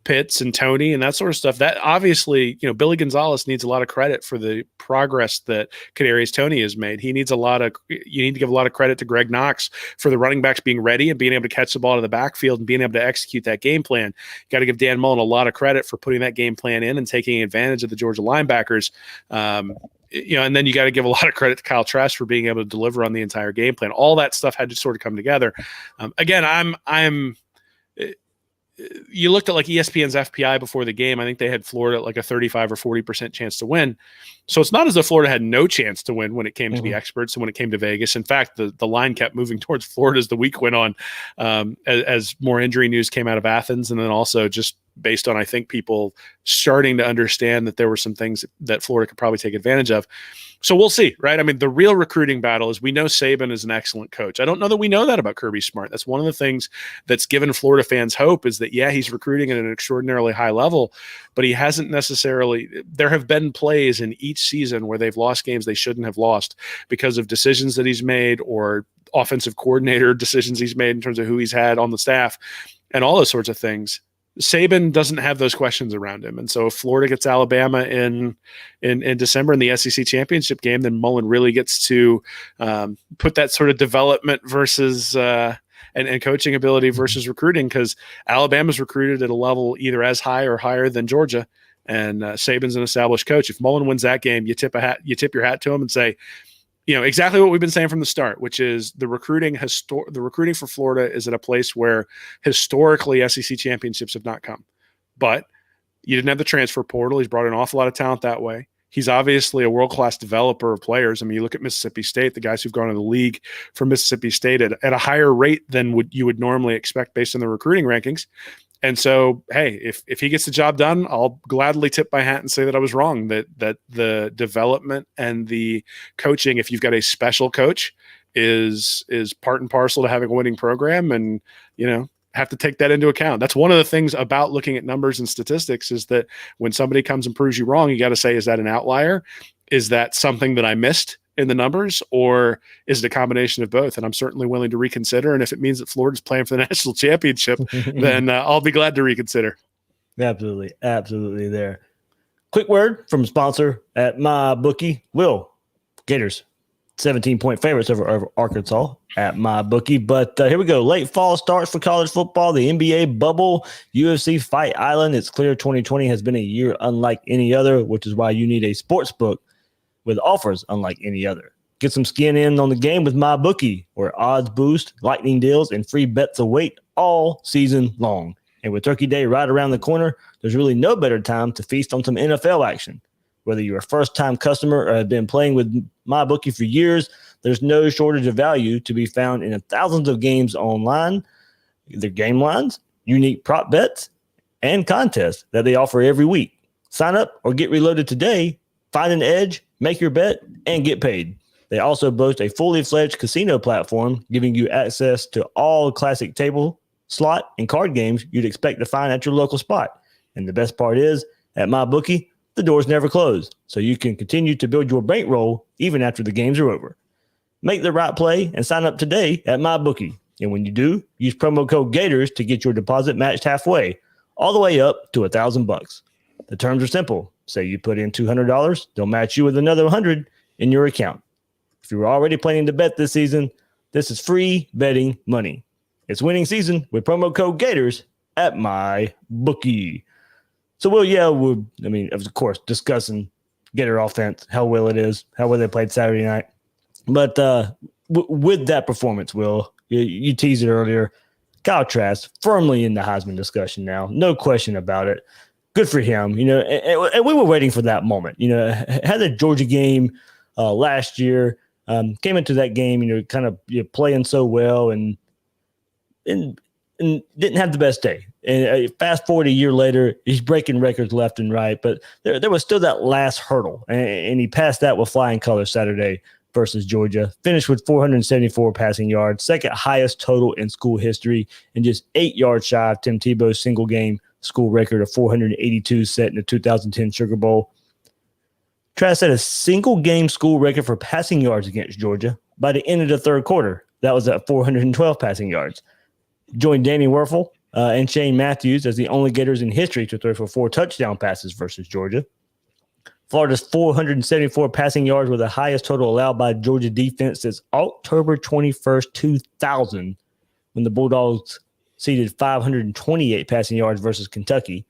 Pitts and Tony and that sort of stuff. That obviously, Billy Gonzalez needs a lot of credit for the progress that Kadarius Toney has made. You need to give a lot of credit to Greg Knox for the running backs being ready and being able to catch the ball to the backfield and being able to execute that game plan. You got to give Dan Mullen a lot of credit for putting that game plan in and taking advantage of the Georgia linebackers. And then you got to give a lot of credit to Kyle Trask for being able to deliver on the entire game plan. All that stuff had to sort of come together. You looked at like ESPN's FPI before the game. I think they had Florida at like a 35 or 40% chance to win. So it's not as though Florida had no chance to win when it came to the experts and when it came to Vegas. In fact, the line kept moving towards Florida as the week went on, as more injury news came out of Athens. And then also just based on, I think, people starting to understand that there were some things that Florida could probably take advantage of. So we'll see, right? I mean, the real recruiting battle is, we know Saban is an excellent coach. I don't know that we know that about Kirby Smart. That's one of the things that's given Florida fans hope, is that, he's recruiting at an extraordinarily high level, but he hasn't necessarily – there have been plays in each season where they've lost games they shouldn't have lost because of decisions that he's made, or offensive coordinator decisions he's made in terms of who he's had on the staff and all those sorts of things. Saban doesn't have those questions around him. And so if Florida gets Alabama in December in the SEC championship game, then Mullen really gets to put that sort of development versus and coaching ability versus recruiting, because Alabama's recruited at a level either as high or higher than Georgia. And Saban's an established coach. If Mullen wins that game, you tip your hat to him and say, exactly what we've been saying from the start, which is the recruiting for Florida is at a place where historically SEC championships have not come. But you didn't have the transfer portal. He's brought an awful lot of talent that way. He's obviously a world-class developer of players. I mean, you look at Mississippi State, the guys who've gone to the league from Mississippi State at a higher rate than you would normally expect based on the recruiting rankings. And so, hey, if he gets the job done, I'll gladly tip my hat and say that I was wrong, that the development and the coaching, if you've got a special coach, is part and parcel to having a winning program, and, have to take that into account. That's one of the things about looking at numbers and statistics, is that when somebody comes and proves you wrong, you got to say, is that an outlier? Is that something that I missed? in the numbers, or is it a combination of both? And I'm certainly willing to reconsider. And if it means that Florida's playing for the national championship, then I'll be glad to reconsider. Absolutely. Absolutely there. Quick word from sponsor at MyBookie. Will, Gators, 17-point favorites over Arkansas at MyBookie. But here we go. Late fall starts for college football, the NBA bubble, UFC Fight Island. It's clear 2020 has been a year unlike any other, which is why you need a sports book with offers unlike any other. Get some skin in on the game with MyBookie, where odds boost, lightning deals, and free bets await all season long. And with Turkey Day right around the corner, there's really no better time to feast on some NFL action. Whether you're a first-time customer or have been playing with MyBookie for years, there's no shortage of value to be found in thousands of games online, their game lines, unique prop bets, and contests that they offer every week. Sign up or get reloaded today. Find an edge, make your bet, and get paid. They also boast a fully fledged casino platform, giving you access to all classic table, slot, and card games you'd expect to find at your local spot. And the best part is, at MyBookie, the doors never close, so you can continue to build your bankroll even after the games are over. Make the right play and sign up today at MyBookie. And when you do, use promo code Gators to get your deposit matched halfway, all the way up to $1,000. The terms are simple. Say you put in $200, they'll match you with another $100 in your account. If you were already planning to bet this season, this is free betting money. It's winning season with promo code Gators at MyBookie. So, of course, discussing Gator offense, how well it is, how well they played Saturday night. But with that performance, Will, you teased it earlier, Kyle Trask firmly in the Heisman discussion now. No question about it. Good for him. And we were waiting for that moment. Had the Georgia game last year, came into that game, kind of playing so well and didn't have the best day. And fast forward a year later, he's breaking records left and right. But there was still that last hurdle, and he passed that with flying colors Saturday versus Georgia. Finished with 474 passing yards, second highest total in school history, and just 8 yards shy of Tim Tebow's single-game school record of 482 set in the 2010 Sugar Bowl. Trask set a single-game school record for passing yards against Georgia by the end of the third quarter. That was at 412 passing yards. Joined Danny Werfel and Shane Matthews as the only Gators in history to throw for 4 touchdown passes versus Georgia. Florida's 474 passing yards were the highest total allowed by Georgia defense since October 21st, 2000, when the Bulldogs ceded 528 passing yards versus Kentucky.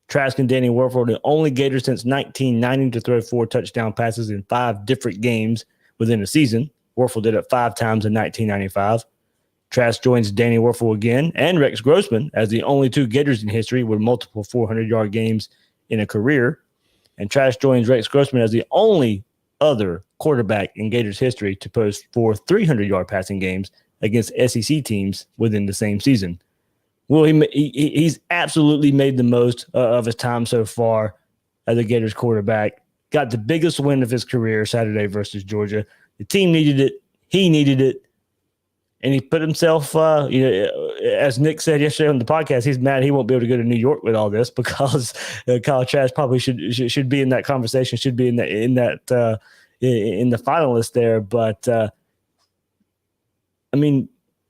Trask and Danny Werfel are the only Gators since 1990 to throw 4 touchdown passes in 5 different games within a season. Werfel did it 5 times in 1995. Trask joins Danny Werfel again and Rex Grossman as the only 2 Gators in history with multiple 400-yard games in a career. And Trask joins Rex Grossman as the only other quarterback in Gators history to post 4 300-yard passing games against SEC teams within the same season. Well, he's absolutely made the most of his time so far as a Gators quarterback. Got the biggest win of his career Saturday versus Georgia. The team needed it. He needed it. And he put himself, as Nick said yesterday on the podcast, he's mad he won't be able to go to New York with all this because Kyle Trask probably should be in that conversation, should be in the finalists there. But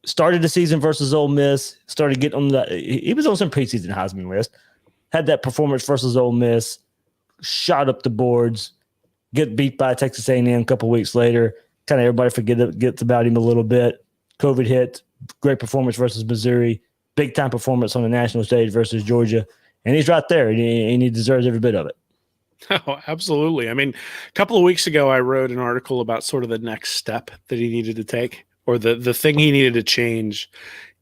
started the season versus Ole Miss, started getting on he was on some preseason Heisman list, had that performance versus Ole Miss, shot up the boards, get beat by Texas A&M a couple weeks later. Kind of everybody forgets about him a little bit. COVID hit, great performance versus Missouri, big-time performance on the national stage versus Georgia, and he's right there, and he deserves every bit of it. Oh, absolutely. A couple of weeks ago, I wrote an article about sort of the next step that he needed to take, or the thing he needed to change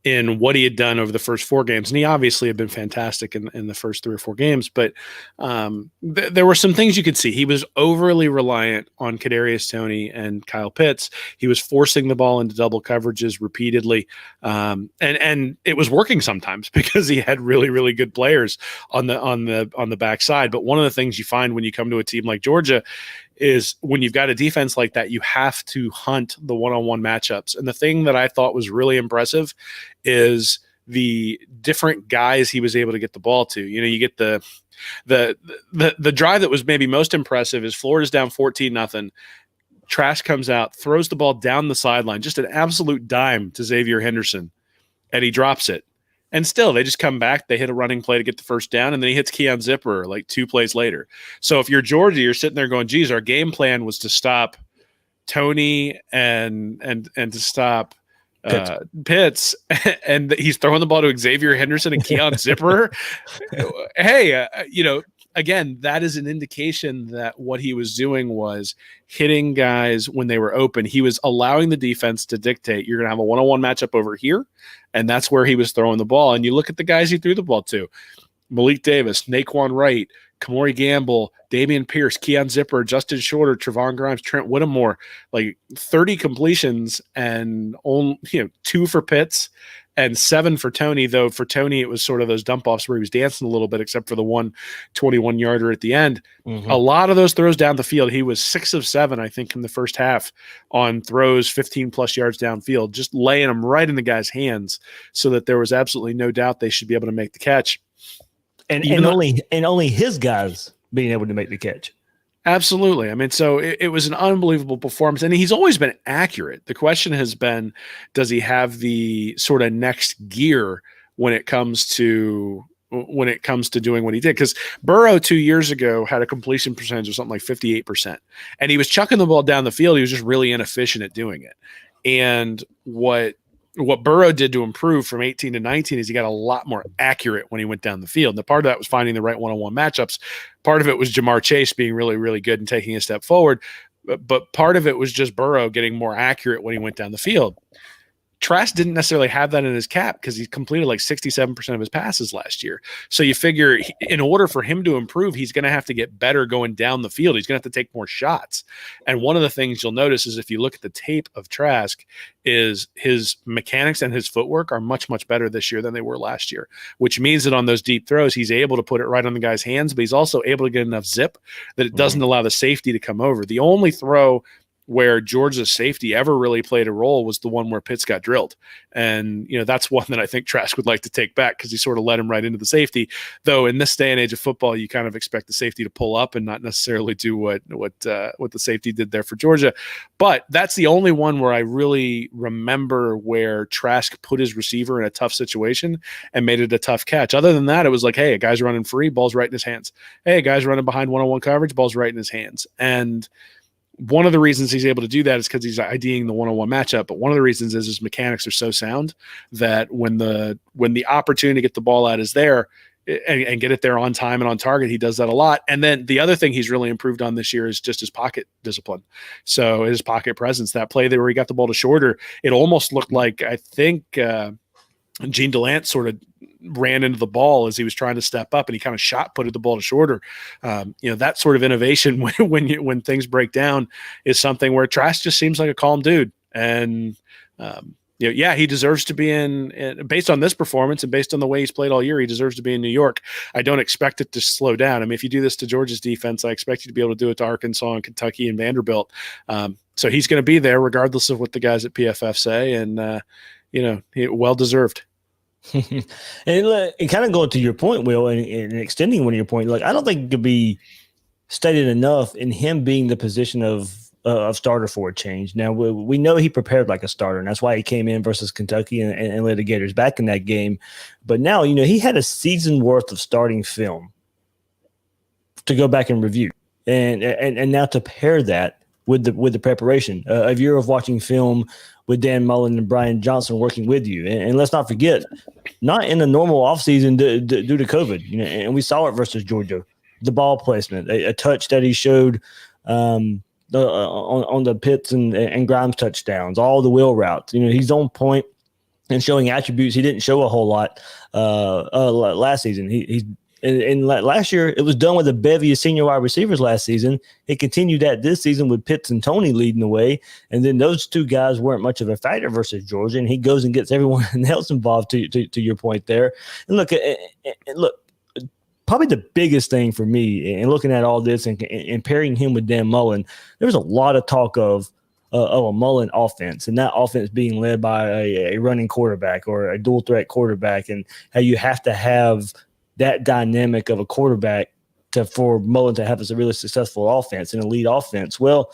in what he had done over the first 4 games. And he obviously had been fantastic in the first 3 or 4 games, but there were some things you could see. He was overly reliant on Kadarius Toney and Kyle Pitts. He was forcing the ball into double coverages repeatedly. And it was working sometimes because he had really, really good players on the backside. But one of the things you find when you come to a team like Georgia is when you've got a defense like that, you have to hunt the one-on-one matchups. And the thing that I thought was really impressive is the different guys he was able to get the ball to. You get the drive that was maybe most impressive is Florida's down 14-0. Trask comes out, throws the ball down the sideline, just an absolute dime to Xavier Henderson, and he drops it. And still, they just come back. They hit a running play to get the first down, and then he hits Keon Zipper like 2 plays later. So if you're Georgia, you're sitting there going, geez, our game plan was to stop Tony and to stop Pitts, and he's throwing the ball to Xavier Henderson and Keon Zipper. Hey, again, that is an indication that what he was doing was hitting guys when they were open. He was allowing the defense to dictate, you're going to have a one-on-one matchup over here, and that's where he was throwing the ball. And you look at the guys he threw the ball to: Malik Davis, Naquan Wright, Kamori Gamble, Damian Pierce, Keon Zipper, Justin Shorter, Trevon Grimes, Trent Whittemore, like 30 completions and only 2 for Pitts and 7 for Tony. Though for Tony, it was sort of those dump offs where he was dancing a little bit, except for the 1 21-yarder at the end. A lot of those throws down the field. He was 6 of 7, I think, in the first half on throws 15 plus yards downfield, just laying them right in the guy's hands so that there was absolutely no doubt they should be able to make the catch. And only his guys being able to make the catch. Absolutely. I mean, so it was an unbelievable performance, and he's always been accurate. The question has been, does he have the sort of next gear when it comes to doing what he did? Because Burrow 2 years ago had a completion percentage of something like 58%, and he was chucking the ball down the field. He was just really inefficient at doing it. And what Burrow did to improve from 18 to 19 is he got a lot more accurate when he went down the field. And part of that was finding the right one-on-one matchups. Part of it was Jamar Chase being really, really good and taking a step forward. But part of it was just Burrow getting more accurate when he went down the field. Trask didn't necessarily have that in his cap because he completed like 67% of his passes last year. So you figure in order for him to improve, he's going to have to get better going down the field. He's going to have to take more shots. And one of the things you'll notice is if you look at the tape of Trask, is his mechanics and his footwork are much, much better this year than they were last year, which means that on those deep throws, he's able to put it right on the guy's hands, but he's also able to get enough zip that it doesn't allow the safety to come over. The only throw where Georgia's safety ever really played a role was the one where Pitts got drilled. And, that's one that I think Trask would like to take back because he sort of led him right into the safety. Though in this day and age of football, you kind of expect the safety to pull up and not necessarily do what the safety did there for Georgia. But that's the only one where I really remember where Trask put his receiver in a tough situation and made it a tough catch. Other than that, it was like, hey, a guy's running free, ball's right in his hands. Hey, a guy's running behind one-on-one coverage, ball's right in his hands. And one of the reasons he's able to do that is because he's IDing the one-on-one matchup. But one of the reasons is his mechanics are so sound that when the opportunity to get the ball out is there and get it there on time and on target, he does that a lot. And then the other thing he's really improved on this year is just his pocket discipline. So his pocket presence, that play there where he got the ball to Shorter, it almost looked like, I think Gene Delant sort of ran into the ball as he was trying to step up, and he kind of shot putted the ball to Shorter. That sort of innovation when things break down is something where Trask just seems like a calm dude. And he deserves to be in based on this performance and based on the way he's played all year, he deserves to be in New York. I don't expect it to slow down. I mean, if you do this to Georgia's defense, I expect you to be able to do it to Arkansas and Kentucky and Vanderbilt. So he's going to be there regardless of what the guys at PFF say. And, well deserved. And kind of going to your point, Will, and extending one of your points, like I don't think it could be stated enough in him being the position of starter for a change. Now we know he prepared like a starter, and that's why he came in versus Kentucky and led the Gators back in that game. But now he had a season worth of starting film to go back and review, and now to pair that with the preparation, a year of watching film with Dan Mullen and Brian Johnson working with you. And let's not forget, not in the normal offseason due to COVID, and we saw it versus Georgia, the ball placement, a touch that he showed on the Pitts and Grimes touchdowns, all the wheel routes. He's on point and showing attributes he didn't show a whole lot last season. And last year, it was done with a bevy of senior wide receivers last season. He continued that this season with Pitts and Tony leading the way. And then those two guys weren't much of a factor versus Georgia. And he goes and gets everyone else involved, to your point there. And look, probably the biggest thing for me in looking at all this and pairing him with Dan Mullen, there was a lot of talk of a Mullen offense, and that offense being led by a running quarterback or a dual threat quarterback, and how you have to have that dynamic of a quarterback for Mullen to have a really successful offense, an elite offense. Well,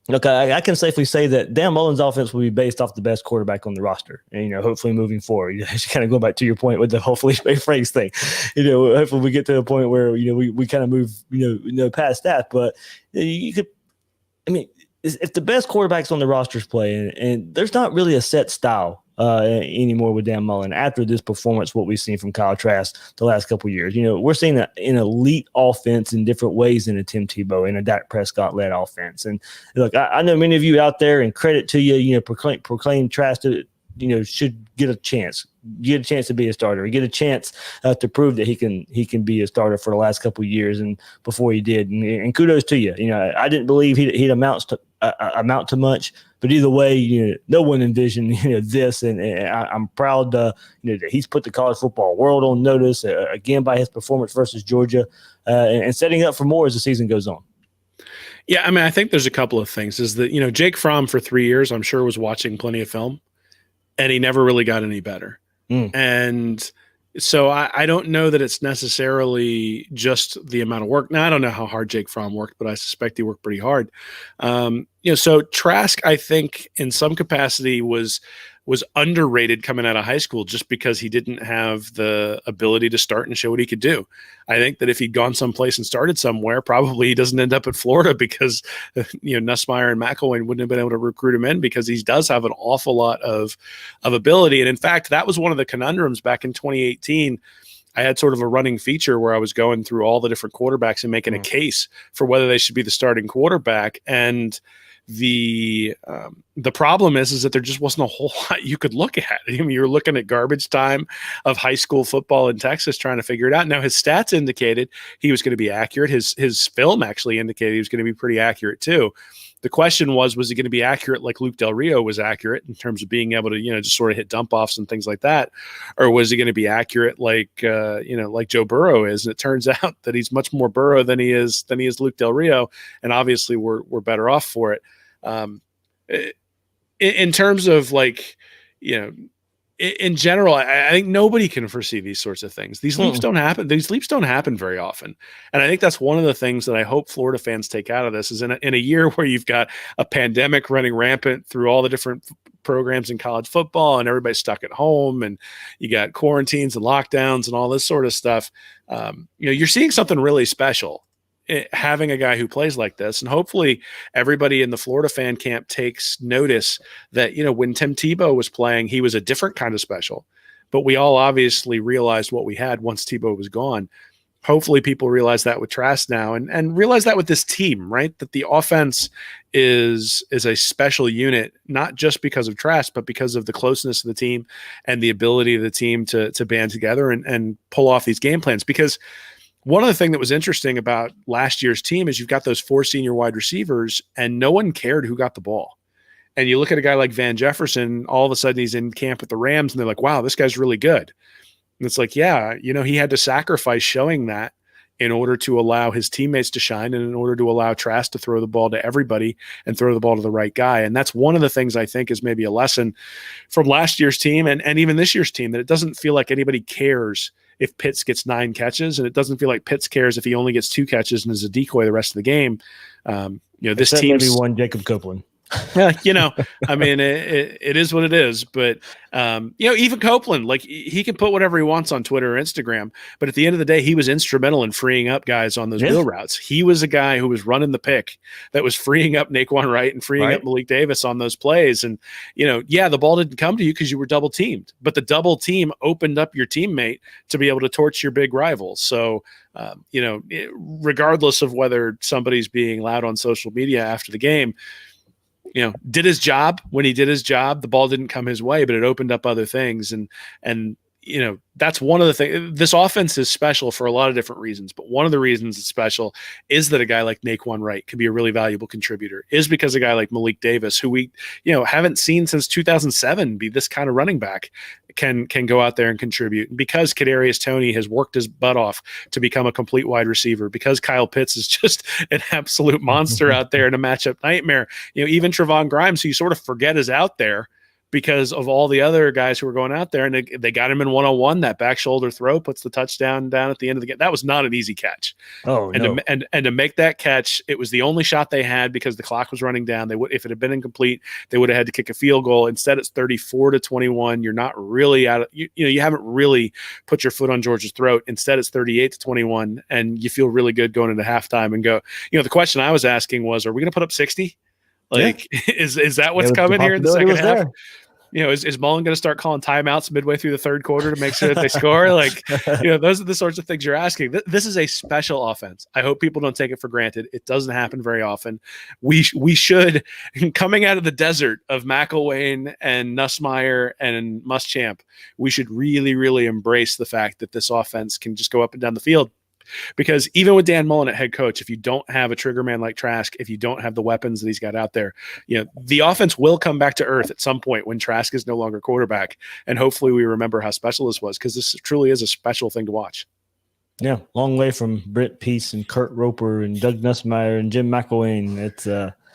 Look, I can safely say that Dan Mullen's offense will be based off the best quarterback on the roster. And, hopefully moving forward, kind of go back to your point with the hopefully phrase thing, hopefully we get to a point where, we kind of move, past that. But you could, if the best quarterbacks on the rosters play, and there's not really a set style anymore with Dan Mullen after this performance, what we've seen from Kyle Trask the last couple of years. We're seeing an elite offense in different ways in a Tim Tebow and a Dak Prescott led offense. And look, I know many of you out there, and credit to you, proclaim Trask to, should get a chance to be a starter, get a chance to prove that he can be a starter for the last couple of years, and before he did, and kudos to you. I didn't believe he'd amount to much, but either way, no one envisioned this, and I'm proud that he's put the college football world on notice again by his performance versus Georgia, and setting up for more as the season goes on. Yeah, I think there's a couple of things. Is that Jake Fromm for 3 years, I'm sure, was watching plenty of film, and he never really got any better. And so I don't know that it's necessarily just the amount of work. Now, I don't know how hard Jake Fromm worked, but I suspect he worked pretty hard. So Trask, I think, in some capacity was underrated coming out of high school just because he didn't have the ability to start and show what he could do. I think that if he'd gone someplace and started somewhere, probably he doesn't end up at Florida because, Nussmeier and McElwain wouldn't have been able to recruit him in, because he does have an awful lot of ability. And in fact, that was one of the conundrums back in 2018. I had sort of a running feature where I was going through all the different quarterbacks and making a case for whether they should be the starting quarterback. And the problem is that there just wasn't a whole lot you could look at. You're looking at garbage time of high school football in Texas trying to figure it out. Now, his stats indicated he was going to be accurate. His film actually indicated he was going to be pretty accurate too. The question was he going to be accurate like Luke Del Rio was accurate in terms of being able to, just sort of hit dump offs and things like that? Or was he going to be accurate like Joe Burrow is? And it turns out that he's much more Burrow than he is Luke Del Rio. And obviously we're better off for it. In terms of in general, I think nobody can foresee these sorts of things. These leaps don't happen. These leaps don't happen very often. And I think that's one of the things that I hope Florida fans take out of this is in a year where you've got a pandemic running rampant through all the different programs in college football and everybody's stuck at home and you got quarantines and lockdowns and all this sort of stuff. You're seeing something really special having a guy who plays like this. And hopefully everybody in the Florida fan camp takes notice that, when Tim Tebow was playing, he was a different kind of special, but we all obviously realized what we had once Tebow was gone. Hopefully people realize that with Trask now and realize that with this team, right? That the offense is a special unit, not just because of Trask, but because of the closeness of the team and the ability of the team to band together and pull off these game plans. Because one of the things that was interesting about last year's team is you've got those 4 senior wide receivers and no one cared who got the ball. And you look at a guy like Van Jefferson, all of a sudden he's in camp with the Rams and they're like, wow, this guy's really good. And it's like, yeah, he had to sacrifice showing that in order to allow his teammates to shine and in order to allow Trask to throw the ball to everybody and throw the ball to the right guy. And that's one of the things I think is maybe a lesson from last year's team and even this year's team, that it doesn't feel like anybody cares if Pitts gets 9 catches, and it doesn't feel like Pitts cares if he only gets 2 catches and is a decoy the rest of the game. This team maybe one Jacob Copeland. It is what it is. But, even Copeland, he can put whatever he wants on Twitter or Instagram. But at the end of the day, he was instrumental in freeing up guys on those wheel routes. He was a guy who was running the pick that was freeing up Naquan Wright and freeing up Malik Davis on those plays. And, the ball didn't come to you because you were double teamed. But the double team opened up your teammate to be able to torch your big rivals. So, regardless of whether somebody's being loud on social media after the game, did his job. When he did his job, the ball didn't come his way, but it opened up other things. And that's one of the things. This offense is special for a lot of different reasons, but one of the reasons it's special is that a guy like Naquan Wright can be a really valuable contributor, is because a guy like Malik Davis, who we, haven't seen since 2007 be this kind of running back, can go out there and contribute. And because Kadarius Toney has worked his butt off to become a complete wide receiver, because Kyle Pitts is just an absolute monster out there and a matchup nightmare, even Trevon Grimes, who you sort of forget is out there, because of all the other guys who were going out there, and they got him in one-on-one. That back shoulder throw puts the touchdown down at the end of the game. That was not an easy catch. Oh, no. And to make that catch, it was the only shot they had because the clock was running down. They would, if it had been incomplete, they would have had to kick a field goal. Instead, it's 34-21. You're not really out of, you haven't really put your foot on Georgia's throat. Instead, it's 38-21, and you feel really good going into halftime and go. The question I was asking was, are we going to put up 60? Like, is that what's coming here in the second half? Is Mullen going to start calling timeouts midway through the third quarter to make sure that they score? Like, those are the sorts of things you're asking. This is a special offense. I hope people don't take it for granted. It doesn't happen very often. We should, coming out of the desert of McElwain and Nussmeier and Muschamp, we should really, really embrace the fact that this offense can just go up and down the field. Because even with Dan Mullen at head coach, if you don't have a trigger man like Trask, if you don't have the weapons that he's got out there, the offense will come back to earth at some point when Trask is no longer quarterback. And hopefully we remember how special this was, because this truly is a special thing to watch. Yeah, long way from Brent Peace and Kurt Roper and Doug Nussmeier and Jim McElwain. It's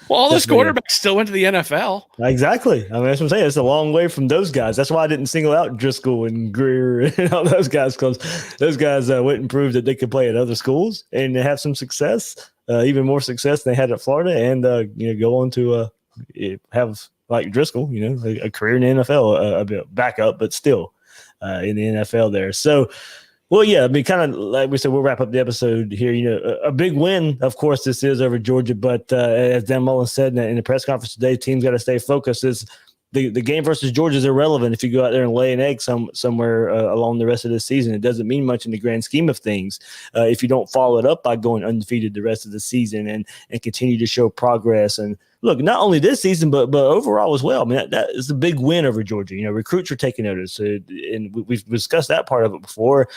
all those quarterbacks still went to the NFL. Exactly. I mean, that's what I'm saying. It's a long way from those guys. That's why I didn't single out Driscoll and Greer and all those guys, because those guys went and proved that they could play at other schools and have some success, even more success than they had at Florida, and go on to have, like Driscoll, a career in the NFL, a bit backup, but still in the NFL there. So. Well, yeah, I mean, kind of like we said, we'll wrap up the episode here. A big win, of course, this is over Georgia. But as Dan Mullen said in the press conference today, teams got to stay focused. The game versus Georgia is irrelevant if you go out there and lay an egg somewhere along the rest of this season. It doesn't mean much in the grand scheme of things if you don't follow it up by going undefeated the rest of the season and continue to show progress. And look, not only this season, but overall as well. I mean, that is a big win over Georgia. Recruits are taking notice, and we've discussed that part of it before.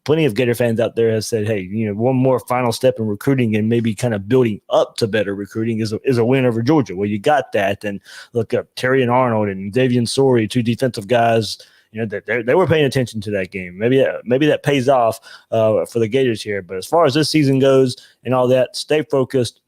Plenty of Gator fans out there have said, hey, one more final step in recruiting and maybe kind of building up to better recruiting is a win over Georgia. Well, you got that. And look up Terry and Arnold and Davian Sorey, two defensive guys, that they were paying attention to that game. Maybe that pays off for the Gators here. But as far as this season goes and all that, stay focused.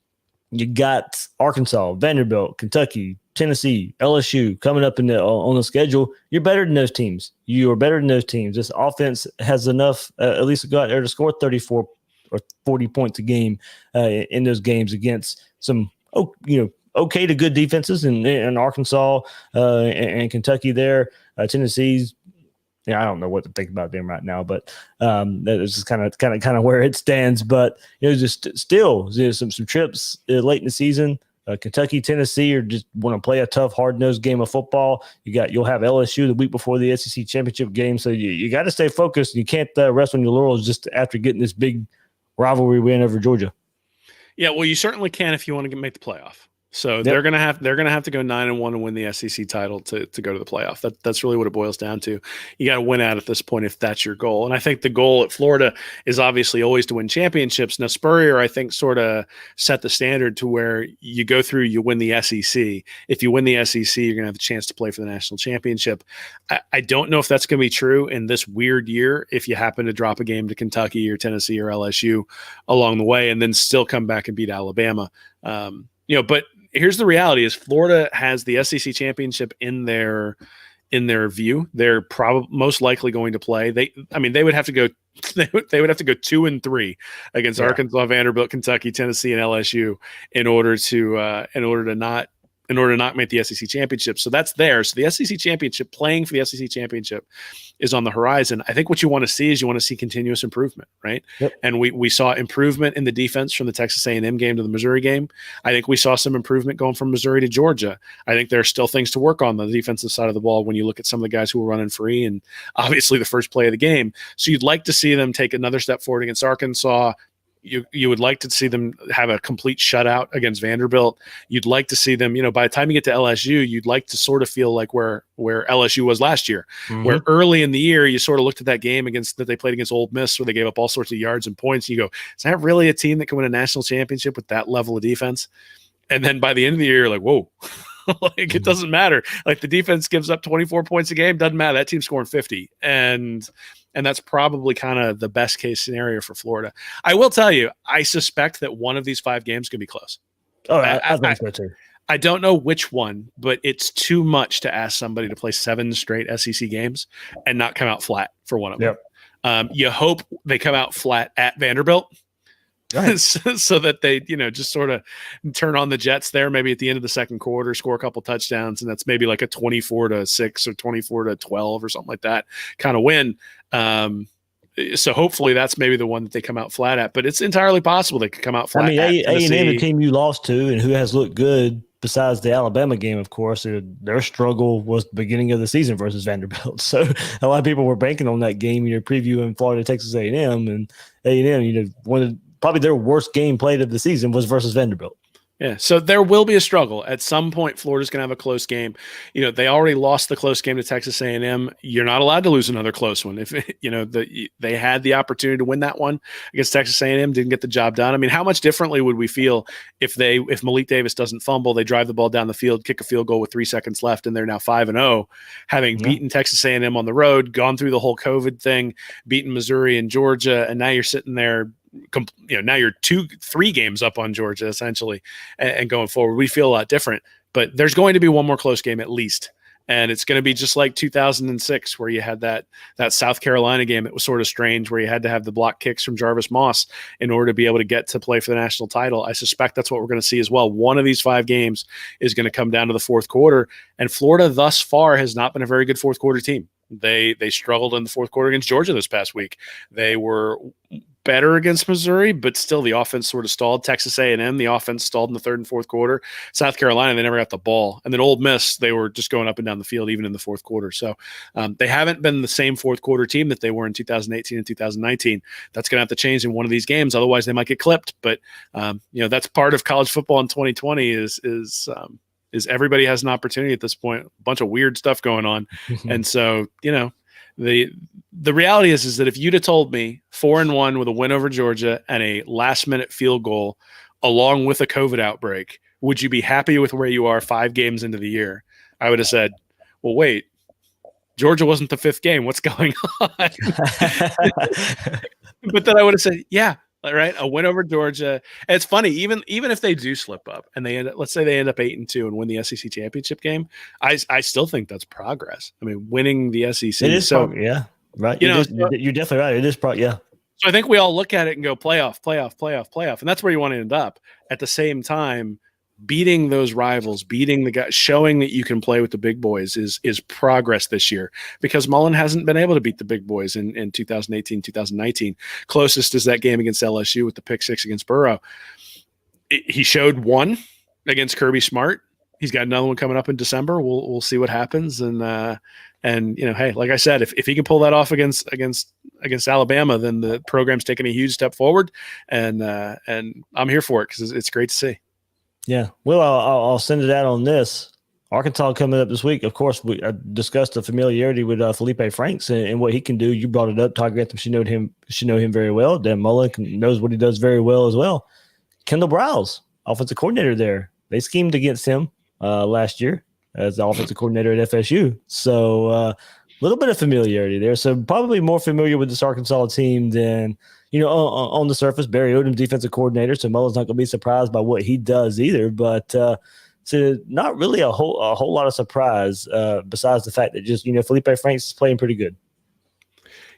You got Arkansas, Vanderbilt, Kentucky, Tennessee, LSU coming up on the schedule. You're better than those teams. You are better than those teams. This offense has enough, at least to go out there to score 34 or 40 points a game in those games against some, okay to good defenses in Arkansas and Kentucky there. Tennessee's, I don't know what to think about them right now, but that is just kind of where it stands. But just still some trips late in the season. Kentucky, Tennessee, or just want to play a tough, hard-nosed game of football. You'll have LSU the week before the SEC championship game, so you got to stay focused. You can't rest on your laurels just after getting this big rivalry win over Georgia. Yeah, well, you certainly can if you want to make the playoff. So they're gonna have to go 9-1 and win the SEC title to go to the playoff. That's really what it boils down to. You got to win out at this point if that's your goal. And I think the goal at Florida is obviously always to win championships. Now Spurrier, I think, sort of set the standard to where you go through, you win the SEC. If you win the SEC, you're gonna have a chance to play for the national championship. I don't know if that's gonna be true in this weird year if you happen to drop a game to Kentucky or Tennessee or LSU along the way and then still come back and beat Alabama. But here's the reality: is Florida has the SEC championship in their view. They're probably most likely going to play. They would have to go. They would have to go 2-3 against Arkansas, Vanderbilt, Kentucky, Tennessee, and LSU in order to not make the SEC championship. So that's there. So the SEC championship, playing for the SEC championship, is on the horizon. I think what you want to see is continuous improvement, right? Yep. And we saw improvement in the defense from the Texas A&M game to the Missouri game. I think we saw some improvement going from Missouri to Georgia. I think there are still things to work on the defensive side of the ball when you look at some of the guys who were running free and obviously the first play of the game. So you'd like to see them take another step forward against Arkansas. You would like to see them have a complete shutout against Vanderbilt. You'd like to see them, by the time you get to LSU, you'd like to sort of feel like where LSU was last year, where early in the year you sort of looked at that game that they played against Ole Miss, where they gave up all sorts of yards and points. And you go, is that really a team that can win a national championship with that level of defense? And then by the end of the year, you're like, whoa. Like, it doesn't matter. Like, the defense gives up 24 points a game. Doesn't matter. That team's scoring 50. And that's probably kind of the best case scenario for Florida. I will tell you, I suspect that one of these 5 games could be close. Oh, I think so too. I don't know which one, but it's too much to ask somebody to play 7 straight SEC games and not come out flat for one of them. You hope they come out flat at Vanderbilt. Right. so that they, just sort of turn on the Jets there, maybe at the end of the second quarter, score a couple touchdowns, and that's maybe like a 24-6 or 24-12 or something like that kind of win. So hopefully that's maybe the one that they come out flat at, but it's entirely possible they could come out flat. I mean, A&M, the team you lost to and who has looked good besides the Alabama game, of course, their struggle was the beginning of the season versus Vanderbilt. So a lot of people were banking on that game, previewing Florida, Texas A&M, and A&M, probably their worst game played of the season was versus Vanderbilt. Yeah, so there will be a struggle. At some point, Florida's going to have a close game. They already lost the close game to Texas A&M. You're not allowed to lose another close one. If they had the opportunity to win that one against Texas A&M, didn't get the job done. I mean, how much differently would we feel if Malik Davis doesn't fumble, they drive the ball down the field, kick a field goal with 3 seconds left, and they're now 5-0, having beaten Texas A&M on the road, gone through the whole COVID thing, beaten Missouri and Georgia, and now you're sitting there. Now you're 2-3 games up on Georgia essentially, and going forward, we feel a lot different. But there's going to be one more close game at least, and it's going to be just like 2006, where you had that South Carolina game that was sort of strange, where you had to have the block kicks from Jarvis Moss in order to be able to get to play for the national title. I suspect that's what we're going to see as well. One of these 5 games is going to come down to the fourth quarter, and Florida thus far has not been a very good fourth quarter team. They struggled in the fourth quarter against Georgia this past week. They were better against Missouri, but still the offense sort of stalled. Texas A&M, the offense stalled in the third and fourth quarter. South Carolina, they never got the ball. And then Ole Miss, they were just going up and down the field even in the fourth quarter. So they haven't been the same fourth quarter team that they were in 2018 and 2019. That's going to have to change in one of these games. Otherwise, they might get clipped. But, that's part of college football in 2020 is everybody has an opportunity at this point. A bunch of weird stuff going on. And so, the reality is that if you'd have told me 4-1 with a win over Georgia and a last-minute field goal along with a COVID outbreak, would you be happy with where you are 5 games into the year? I would have said, well, wait, Georgia wasn't the 5th game. What's going on? But then I would have said, yeah, right, a win over Georgia. And it's funny, even if they do slip up and let's say they end up 8-2 and win the SEC championship game, I still think that's progress. I mean, winning the SEC. It is yeah. Right. You're definitely right. It is yeah. So I think we all look at it and go playoff. And that's where you want to end up. At the same time, beating those rivals, beating the guys, showing that you can play with the big boys is progress this year, because Mullen hasn't been able to beat the big boys in 2018, 2019. Closest is that game against LSU with the pick 6 against Burrow. He showed one against Kirby Smart. He's got another one coming up in December. We'll see what happens. And hey, like I said, if he can pull that off against Alabama, then the program's taking a huge step forward, and I'm here for it because it's great to see. Yeah, well, I'll send it out on this. Arkansas coming up this week. Of course, we discussed the familiarity with Felipe Franks and what he can do. You brought it up. Todd Grantham should know him very well. Dan Mullen knows what he does very well as well. Kendall Browse, offensive coordinator there. They schemed against him last year as the offensive coordinator at FSU. So a little bit of familiarity there. So probably more familiar with this Arkansas team than, on the surface. Barry Odom, defensive coordinator. So Mullen's not going to be surprised by what he does either. But so not really a whole lot of surprise besides the fact that just, Felipe Franks is playing pretty good.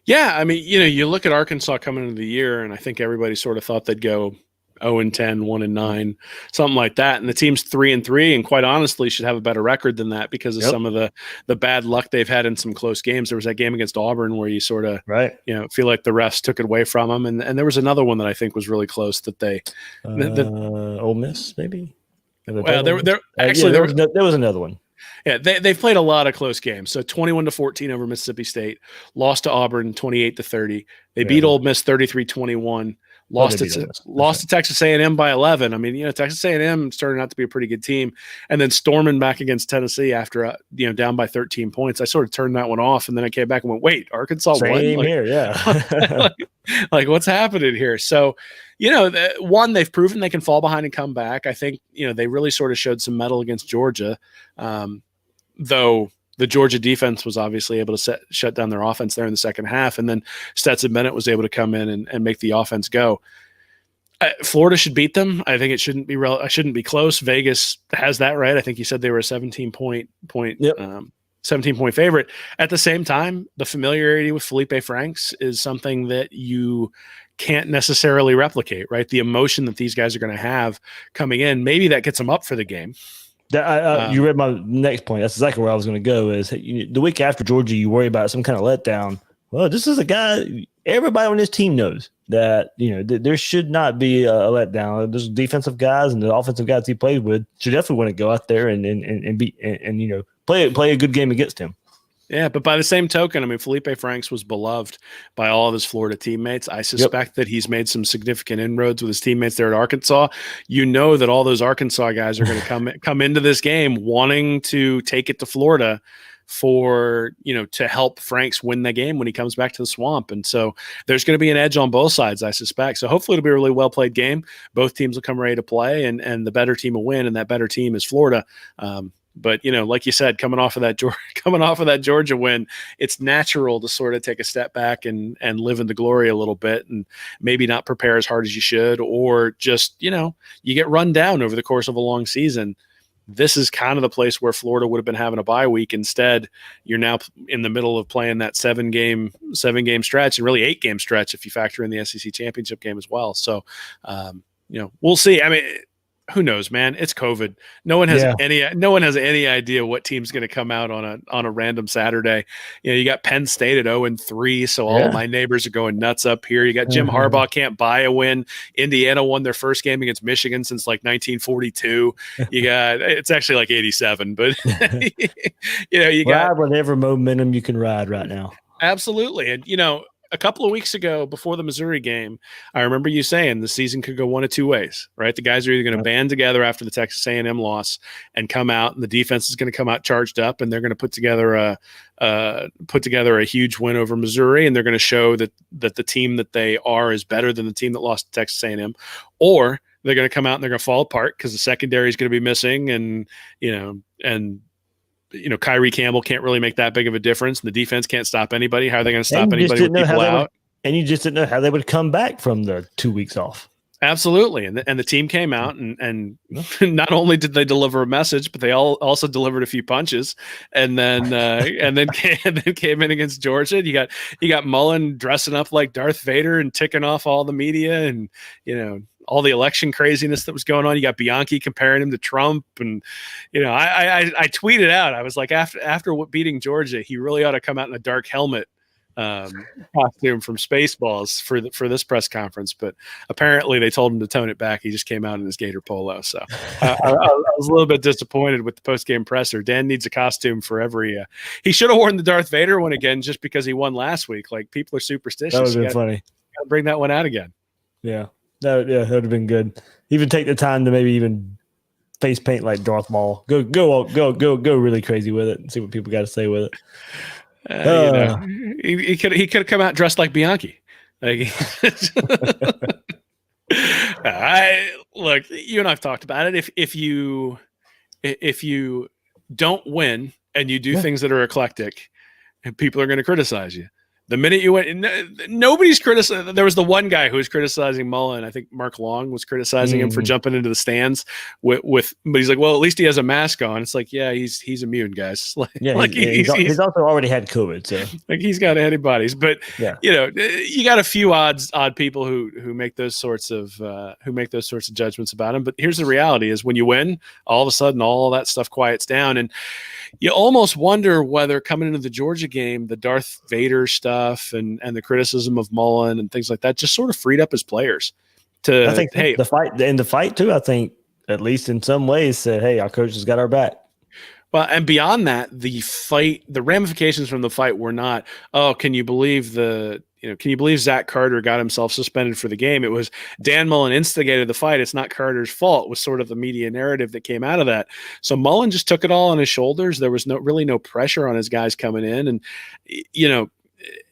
Yeah, I mean, you look at Arkansas coming into the year, and I think everybody sort of thought they'd go 0-10, 1-9, something like that. And the team's 3-3, and quite honestly should have a better record than that because of some of the bad luck they've had in some close games. There was that game against Auburn where you sort of feel like the refs took it away from them. And there was another one that I think was really close that they Ole Miss, maybe. Well, there was another one. Yeah, they've played a lot of close games. So 21-14 over Mississippi State, lost to Auburn 28-30. They beat Ole Miss 33-21. Lost to Texas A&M by 11. I mean, Texas A&M started out to be a pretty good team, and then storming back against Tennessee after down by 13 points. I sort of turned that one off, and then I came back and went, "Wait, Arkansas won here, yeah." like what's happening here? So, one, they've proven they can fall behind and come back. I think they really sort of showed some mettle against Georgia, though. The Georgia defense was obviously able to shut down their offense there in the second half, and then Stetson Bennett was able to come in and make the offense go. Florida should beat them. I think it shouldn't be close. Vegas has that right. I think you said they were a 17-point Yep. 17-point favorite. At the same time, the familiarity with Felipe Franks is something that you can't necessarily replicate, right? The emotion that these guys are going to have coming in, maybe that gets them up for the game. You read my next point. That's exactly where I was going to go. Is the week after Georgia, you worry about some kind of letdown. Well, this is a guy everybody on this team knows that there should not be a letdown. There's defensive guys and the offensive guys he plays with should definitely want to go out there and play a good game against him. Yeah, but by the same token, I mean, Felipe Franks was beloved by all of his Florida teammates. I suspect that he's made some significant inroads with his teammates there at Arkansas. You know that all those Arkansas guys are going to come into this game wanting to take it to Florida for, to help Franks win the game when he comes back to the Swamp. And so there's going to be an edge on both sides, I suspect. So hopefully it'll be a really well-played game. Both teams will come ready to play, and the better team will win, and that better team is Florida. But like you said, coming off of that Georgia win, it's natural to sort of take a step back and live in the glory a little bit, and maybe not prepare as hard as you should, or just you get run down over the course of a long season. This is kind of the place where Florida would have been having a bye week. Instead, you're now in the middle of playing that seven game stretch, and really 8-game stretch if you factor in the SEC championship game as well. So, we'll see. I mean, who knows, man? It's COVID. No one has any idea what team's going to come out on a random Saturday. You got Penn State at 0-3, so all of my neighbors are going nuts up here. You got Jim Harbaugh can't buy a win. Indiana won their first game against Michigan since like 1942. You got it's actually like 87, but you got whatever momentum you can ride right now. Absolutely, and a couple of weeks ago, before the Missouri game, I remember you saying the season could go one of two ways, right? The guys are either going to band together after the Texas A&M loss and come out, and the defense is going to come out charged up, and they're going to put together a huge win over Missouri, and they're going to show that the team that they are is better than the team that lost to Texas A&M, or they're going to come out and they're going to fall apart because the secondary is going to be missing, and Kyrie Campbell can't really make that big of a difference. And the defense can't stop anybody. How are they going to stop anybody with people out? And you just didn't know how they would come back from the 2 weeks off. Absolutely. And the team came out and not only did they deliver a message, but they also delivered a few punches, and then came in against Georgia. You got Mullen dressing up like Darth Vader and ticking off all the media and, all the election craziness that was going on. You got Bianchi comparing him to Trump. And, I tweeted out, I was like, after beating Georgia, he really ought to come out in a dark helmet costume from Spaceballs for this press conference. But apparently they told him to tone it back. He just came out in his Gator polo. So I was a little bit disappointed with the post-game presser. Dan needs a costume for every, he should have worn the Darth Vader one again, just because he won last week. Like, people are superstitious. That would have been funny. Gotta bring that one out again. Yeah. That would have been good. Even take the time to maybe even face paint like Darth Maul. Go really crazy with it and see what people got to say with it. He could have come out dressed like Bianchi. Like, look, you and I've talked about it. If you don't win and you do things that are eclectic, and people are going to criticize you. The minute you went, nobody's criticizing. There was the one guy who was criticizing Mullen. I think Mark Long was criticizing him for jumping into the stands but he's like, well, at least he has a mask on. It's like, yeah, he's immune, guys. He's also already had COVID, so like he's got antibodies. But you got a few odd people who make those sorts of judgments about him. But here's the reality: is when you win, all of a sudden all that stuff quiets down, and you almost wonder whether coming into the Georgia game, the Darth Vader stuff and the criticism of Mullen and things like that just sort of freed up his players to, I think, the fight too, I think, at least in some ways, said, hey, our coach has got our back. Well, and beyond that, the ramifications from the fight were not, oh, can you believe Zach Carter got himself suspended for the game? It was Dan Mullen instigated the fight. It's not Carter's fault, was sort of the media narrative that came out of that. So Mullen just took it all on his shoulders. There was no pressure on his guys coming in. And,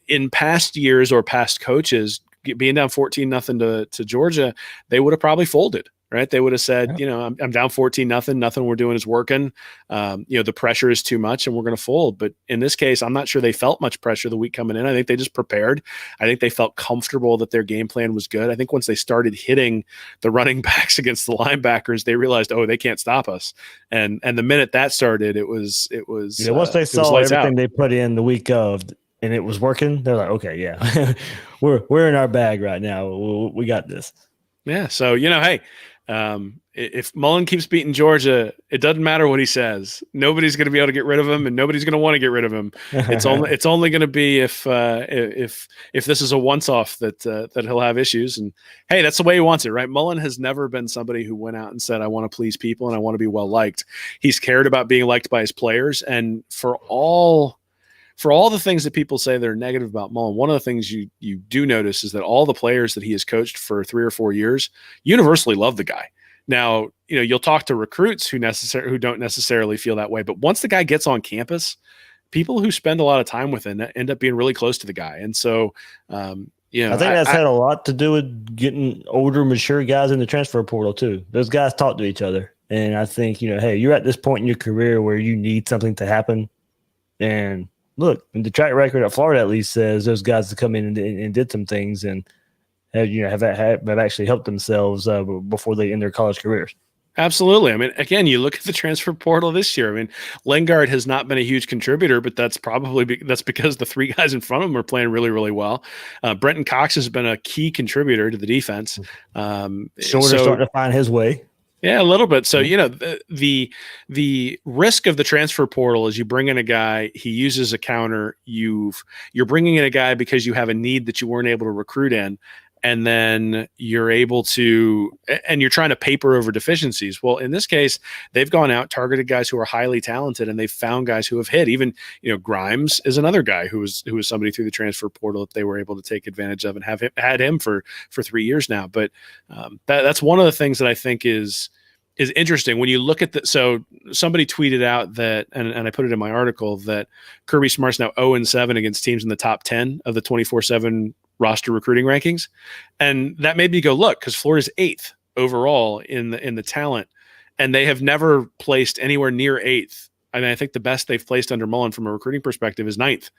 in past years or past coaches being down 14-0 to Georgia, they would have probably folded. right? They would have said, I'm down 14-0. Nothing we're doing is working. The pressure is too much and we're going to fold. But in this case, I'm not sure they felt much pressure the week coming in. I think they just prepared. I think they felt comfortable that their game plan was good. I think once they started hitting the running backs against the linebackers, they realized, they can't stop us. And the minute that started, it was once they saw everything they put in the week of and it was working, they're like, okay, yeah, we're in our bag right now. We got this. Yeah. So, hey, if Mullen keeps beating Georgia, it doesn't matter what he says. Nobody's going to be able to get rid of him, and nobody's going to want to get rid of him. It's only going to be if this is a once-off that he'll have issues. And hey, that's the way he wants it, right? Mullen has never been somebody who went out and said, "I want to please people and I want to be well liked." He's cared about being liked by his players, and for all the things that people say that are negative about Mullen, one of the things you do notice is that all the players that he has coached for 3 or 4 years universally love the guy. Now, you'll talk to recruits who don't necessarily feel that way, but once the guy gets on campus, people who spend a lot of time with him end up being really close to the guy. And so, I think that's had a lot to do with getting older, mature guys in the transfer portal too. Those guys talk to each other. And I think, hey, you're at this point in your career where you need something to happen. And look, the track record at Florida at least says those guys have come in and did some things and have actually helped themselves before they end their college careers. Absolutely. I mean, again, you look at the transfer portal this year. I mean, Lingard has not been a huge contributor, but that's because the 3 guys in front of him are playing really, really well. Brenton Cox has been a key contributor to the defense. Shorter starting to find his way. Yeah, a little bit. So, the risk of the transfer portal is you bring in a guy, he uses a counter, you're bringing in a guy because you have a need that you weren't able to recruit in, and then you're able to, and you're trying to paper over deficiencies. Well, in this case, they've gone out, targeted guys who are highly talented, and they've found guys who have hit. Even, Grimes is another guy who was somebody through the transfer portal that they were able to take advantage of and had him for 3 years now. But that's one of the things that I think is interesting when you look at so somebody tweeted out that, and I put it in my article, that Kirby Smart's now 0-7 against teams in the top 10 of the 24/7 roster recruiting rankings. And that made me go, look, because Florida's 8th overall in the talent, and they have never placed anywhere near 8th. I mean, I think the best they've placed under Mullen from a recruiting perspective is 9th.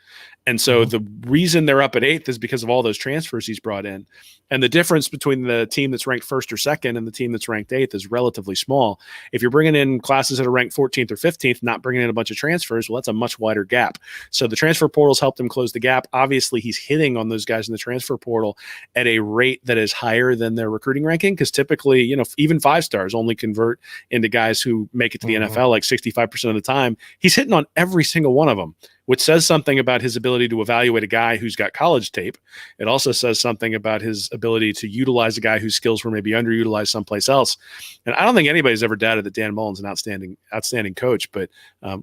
And so the reason they're up at 8th is because of all those transfers he's brought in. And the difference between the team that's ranked 1st or 2nd and the team that's ranked 8th is relatively small. If you're bringing in classes that are ranked 14th or 15th, not bringing in a bunch of transfers, well, that's a much wider gap. So the transfer portal's helped him close the gap. Obviously, he's hitting on those guys in the transfer portal at a rate that is higher than their recruiting ranking, because typically, even 5-stars only convert into guys who make it to the NFL like 65% of the time. He's hitting on every single one of them, which says something about his ability to evaluate a guy who's got college tape. It also says something about his ability to utilize a guy whose skills were maybe underutilized someplace else. And I don't think anybody's ever doubted that Dan Mullen's an outstanding coach. But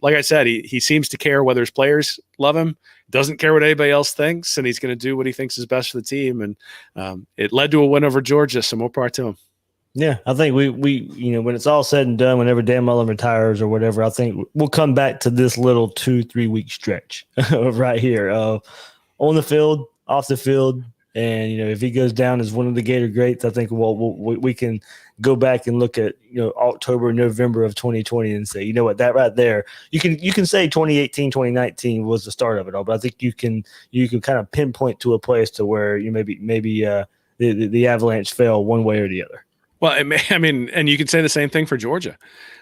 like I said, he seems to care whether his players love him, doesn't care what anybody else thinks, and he's going to do what he thinks is best for the team. And it led to a win over Georgia, so more power to him. Yeah, I think we when it's all said and done, whenever Dan Mullen retires or whatever, I think we'll come back to this little 2-3 week stretch right here on the field, off the field. And, if he goes down as one of the Gator greats, I think we can go back and look at, October, November of 2020 and say, that right there, you can say 2018, 2019 was the start of it all, but I think you can kind of pinpoint to a place to where maybe the Avalanche fell one way or the other. Well, and you could say the same thing for Georgia.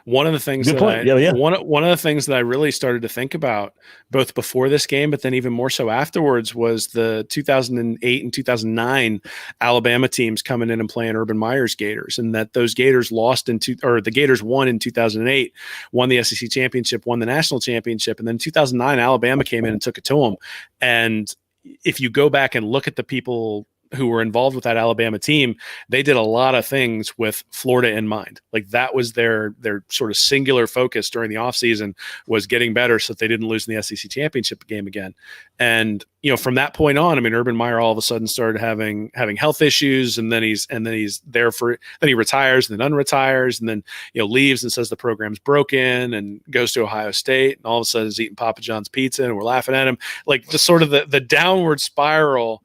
One of the things one of the things that I really started to think about both before this game, but then even more so afterwards, was the 2008 and 2009 Alabama teams coming in and playing Urban Meyer's Gators, and that those Gators the Gators won in 2008, won the SEC championship, won the national championship, and then 2009 Alabama came in and took it to them. And if you go back and look at the people who were involved with that Alabama team, they did a lot of things with Florida in mind. Like that was their sort of singular focus during the offseason, was getting better so that they didn't lose in the SEC championship game again. And, from that point on, Urban Meyer all of a sudden started having health issues, and then he's there then he retires and then unretires, and then, leaves and says the program's broken, and goes to Ohio State, and all of a sudden is eating Papa John's pizza and we're laughing at him. Like the sort of the downward spiral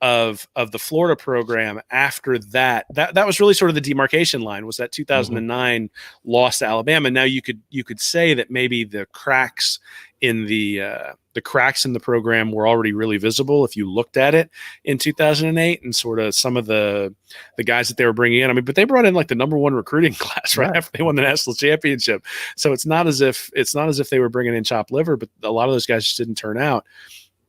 of the Florida program after that was really sort of the demarcation line, was that 2009 loss to Alabama. Now you could say that maybe the cracks in the program were already really visible if you looked at it in 2008, and sort of some of the guys that they were bringing in. I mean, but they brought in like the number 1 recruiting class right after they won the national championship. So it's not as if they were bringing in chopped liver, but a lot of those guys just didn't turn out.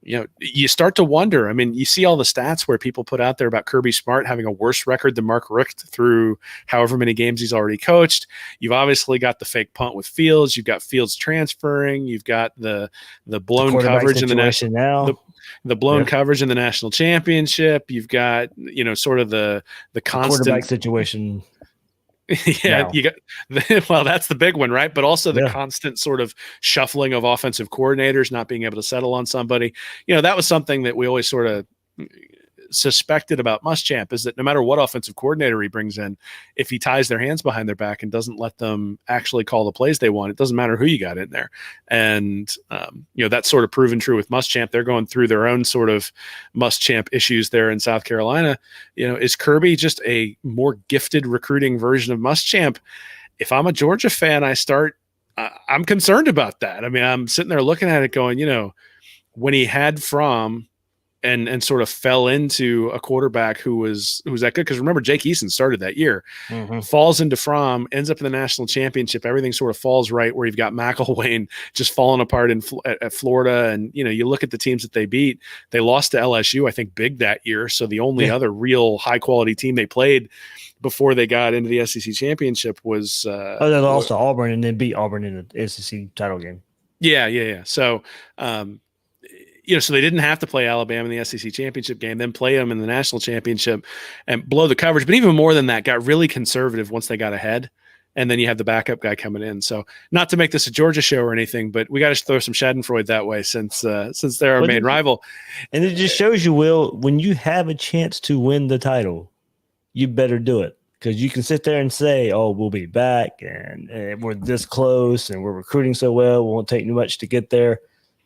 You know, you start to wonder. I mean, you see all the stats where people put out there about Kirby Smart having a worse record than Mark Richt through however many games he's already coached. You've obviously got the fake punt with Fields. You've got Fields transferring. You've got the blown coverage in the national the blown coverage in the national championship. You've got, you know, sort of the constant quarterback situation. Yeah, you got well, that's the big one, right? But also the constant sort of shuffling of offensive coordinators, not being able to settle on somebody. You know, that was something that we always sort of suspected about Muschamp, is that no matter what offensive coordinator he brings in, if he ties their hands behind their back and doesn't let them actually call the plays they want, it doesn't matter who you got in there. And you know, that's sort of proven true with Muschamp. They're going through their own sort of Muschamp issues there in South Carolina. You know, is Kirby just a more gifted recruiting version of Muschamp? If I'm a Georgia fan, I'm concerned about that. I mean, I'm sitting there looking at it going, you know, when he had Fromm and sort of fell into a quarterback who was that good. Because remember, Jake Eason started that year, falls into Fromm, ends up in the national championship. Everything sort of falls right, where you've got McElwain just falling apart at Florida. And, you know, you look at the teams that they beat. They lost to LSU, I think, big that year. So the only other real high quality team they played before they got into the SEC championship was they lost to Auburn and then beat Auburn in the SEC title game. Yeah. So you know, so they didn't have to play Alabama in the SEC championship game, then play them in the national championship and blow the coverage. But even more than that, got really conservative once they got ahead. And then you have the backup guy coming in. So not to make this a Georgia show or anything, but we got to throw some Schadenfreude that way since they're our main rival. And it just shows you, Will, when you have a chance to win the title, you better do it. Because you can sit there and say, oh, we'll be back and we're this close and we're recruiting so well, it won't take much to get there.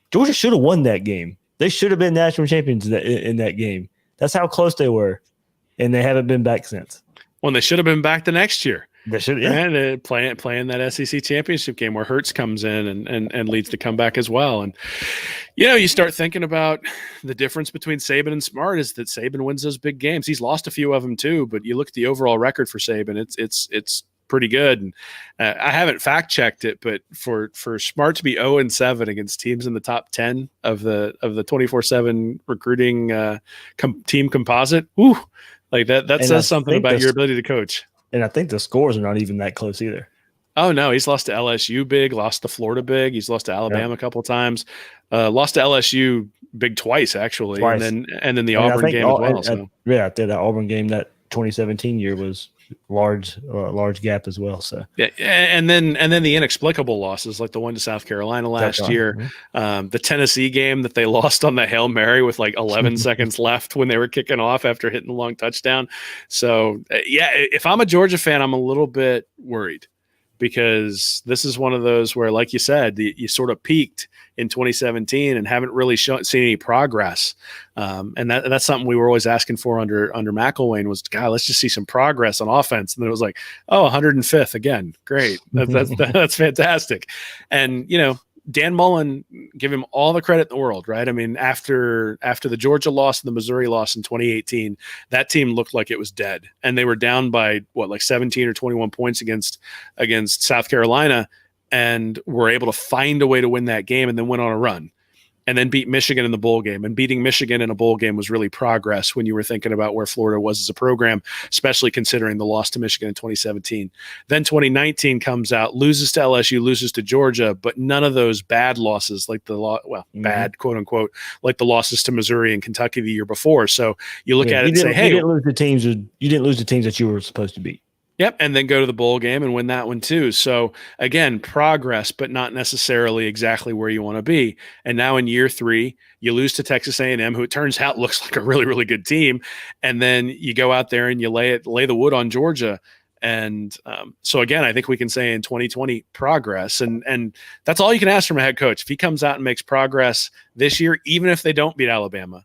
Georgia should have won that game. They should have been national champions in that game. That's how close they were, and they haven't been back since. Well, they should have been back the next year. They should, and playing that SEC championship game where Hurts comes in and leads the comeback as well. And you know, you start thinking about the difference between Saban and Smart is that Saban wins those big games. He's lost a few of them too, but you look at the overall record for Saban, it's pretty good. And I haven't fact checked it, but for Smart to be 0-7 against teams in the top 10 of the 24/7 recruiting team composite, like that says something about your ability to coach. And I think the scores are not even that close either. Oh no, he's lost to LSU big, lost to Florida big, he's lost to Alabama a couple of times, lost to LSU big twice actually, and then the Auburn game as well. I think that Auburn game, that 2017 year, was large gap as well. So yeah, and then the inexplicable losses like the one to South Carolina last year, the Tennessee game that they lost on the Hail Mary with like 11 seconds left when they were kicking off after hitting the long touchdown. So yeah, if I'm a Georgia fan, I'm a little bit worried, because this is one of those where, like you said, you sort of peaked in 2017 and haven't really seen any progress. And that's something we were always asking for under McElwain was, God, let's just see some progress on offense. And then it was like, 105th again. Great. That's fantastic. And, you know, Dan Mullen, give him all the credit in the world, right? I mean, after the Georgia loss and the Missouri loss in 2018, that team looked like it was dead. And they were down by, like 17 or 21 points against South Carolina, and were able to find a way to win that game and then went on a run. And then beat Michigan in the bowl game. And beating Michigan in a bowl game was really progress when you were thinking about where Florida was as a program, especially considering the loss to Michigan in 2017. Then 2019 comes out, loses to LSU, loses to Georgia, but none of those bad losses, like bad, quote unquote, like the losses to Missouri and Kentucky the year before. So you look at it and say, hey, you didn't lose the teams that you were supposed to beat. Yep, and then go to the bowl game and win that one too. So again, progress, but not necessarily exactly where you want to be. And now in year 3, you lose to Texas A&M, who it turns out looks like a really, really good team. And then you go out there and you lay the wood on Georgia. And so again, I think we can say in 2020 progress, and that's all you can ask from a head coach. If he comes out and makes progress this year, even if they don't beat Alabama,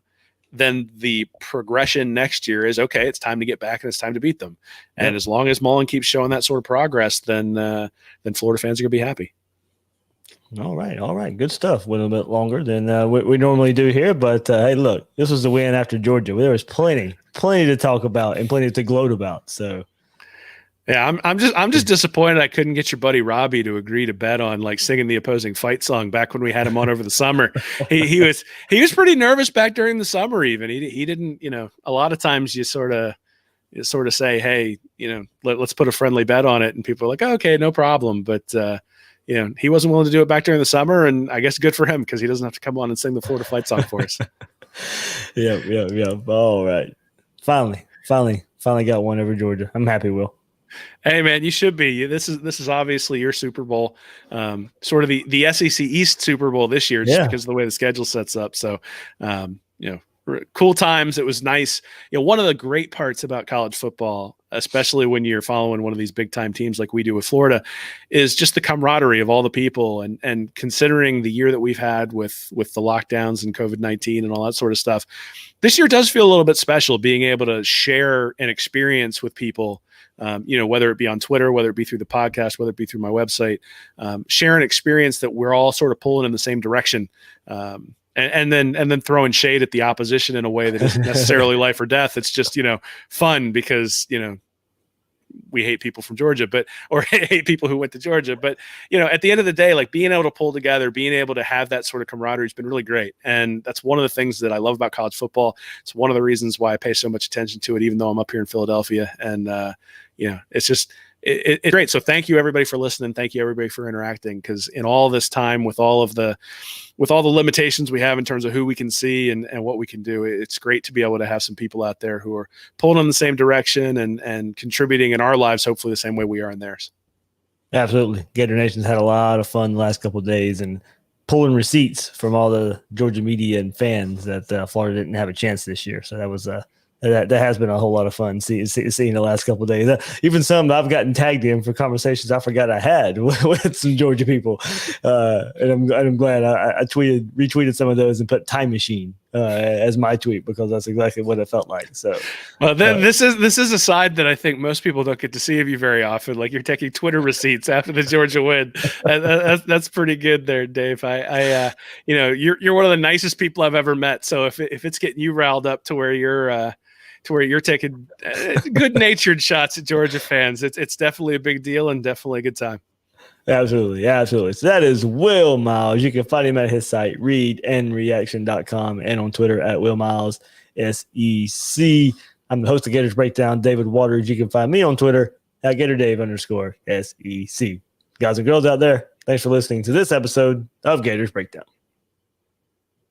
then the progression next year is, okay, it's time to get back and it's time to beat them. And as long as Mullen keeps showing that sort of progress, then Florida fans are going to be happy. All right. Good stuff. Went a little bit longer than we normally do here, but hey, look, this was the win after Georgia. There was plenty to talk about and plenty to gloat about. So, yeah, I'm just disappointed I couldn't get your buddy Robbie to agree to bet on like singing the opposing fight song back when we had him on over the summer. He was pretty nervous back during the summer. Even he didn't, a lot of times you sort of say, hey, let's put a friendly bet on it, and people are like, oh, okay, no problem, but. He wasn't willing to do it back during the summer, and I guess good for him because he doesn't have to come on and sing the Florida fight song for us. Yeah. All right. Finally got one over Georgia. I'm happy, Will. Hey, man, you should be. This is obviously your Super Bowl, sort of the SEC East Super Bowl this year, just because of the way the schedule sets up. So, cool times. It was nice. One of the great parts about college football, especially when you're following one of these big time teams like we do with Florida, is just the camaraderie of all the people. And considering the year that we've had with the lockdowns and COVID-19 and all that sort of stuff, this year does feel a little bit special, being able to share an experience with people, whether it be on Twitter, whether it be through the podcast, whether it be through my website, share an experience that we're all sort of pulling in the same direction. And then throwing shade at the opposition in a way that isn't necessarily life or death. It's just, fun because, we hate people from Georgia, or hate people who went to Georgia. But, at the end of the day, like being able to pull together, being able to have that sort of camaraderie has been really great. And that's one of the things that I love about college football. It's one of the reasons why I pay so much attention to it, even though I'm up here in Philadelphia. And, it's just, it's great. So thank you everybody for listening. Thank you everybody for interacting. Cause in all this time with all the limitations we have in terms of who we can see and what we can do, it's great to be able to have some people out there who are pulling in the same direction and contributing in our lives, hopefully the same way we are in theirs. Absolutely. Gator Nation's had a lot of fun the last couple of days and pulling receipts from all the Georgia media and fans that Florida didn't have a chance this year. So that was that has been a whole lot of fun seeing the last couple of days. Even some I've gotten tagged in for conversations I forgot I had with some Georgia people, and I'm glad I retweeted some of those and put "time machine" as my tweet because that's exactly what it felt like. So, well, then this is a side that I think most people don't get to see of you very often. Like you're taking Twitter receipts after the Georgia win. That's pretty good there, Dave. You're one of the nicest people I've ever met. So if it's getting you riled up to where you're taking good-natured shots at Georgia fans, it's definitely a big deal and definitely a good time. Absolutely. So that is Will Miles. You can find him at his site, readandreaction.com, and on Twitter at Will Miles SEC. I'm the host of Gators Breakdown, David Waters. You can find me on Twitter at GatorDave_SEC. Guys and girls out there, thanks for listening to this episode of Gators Breakdown.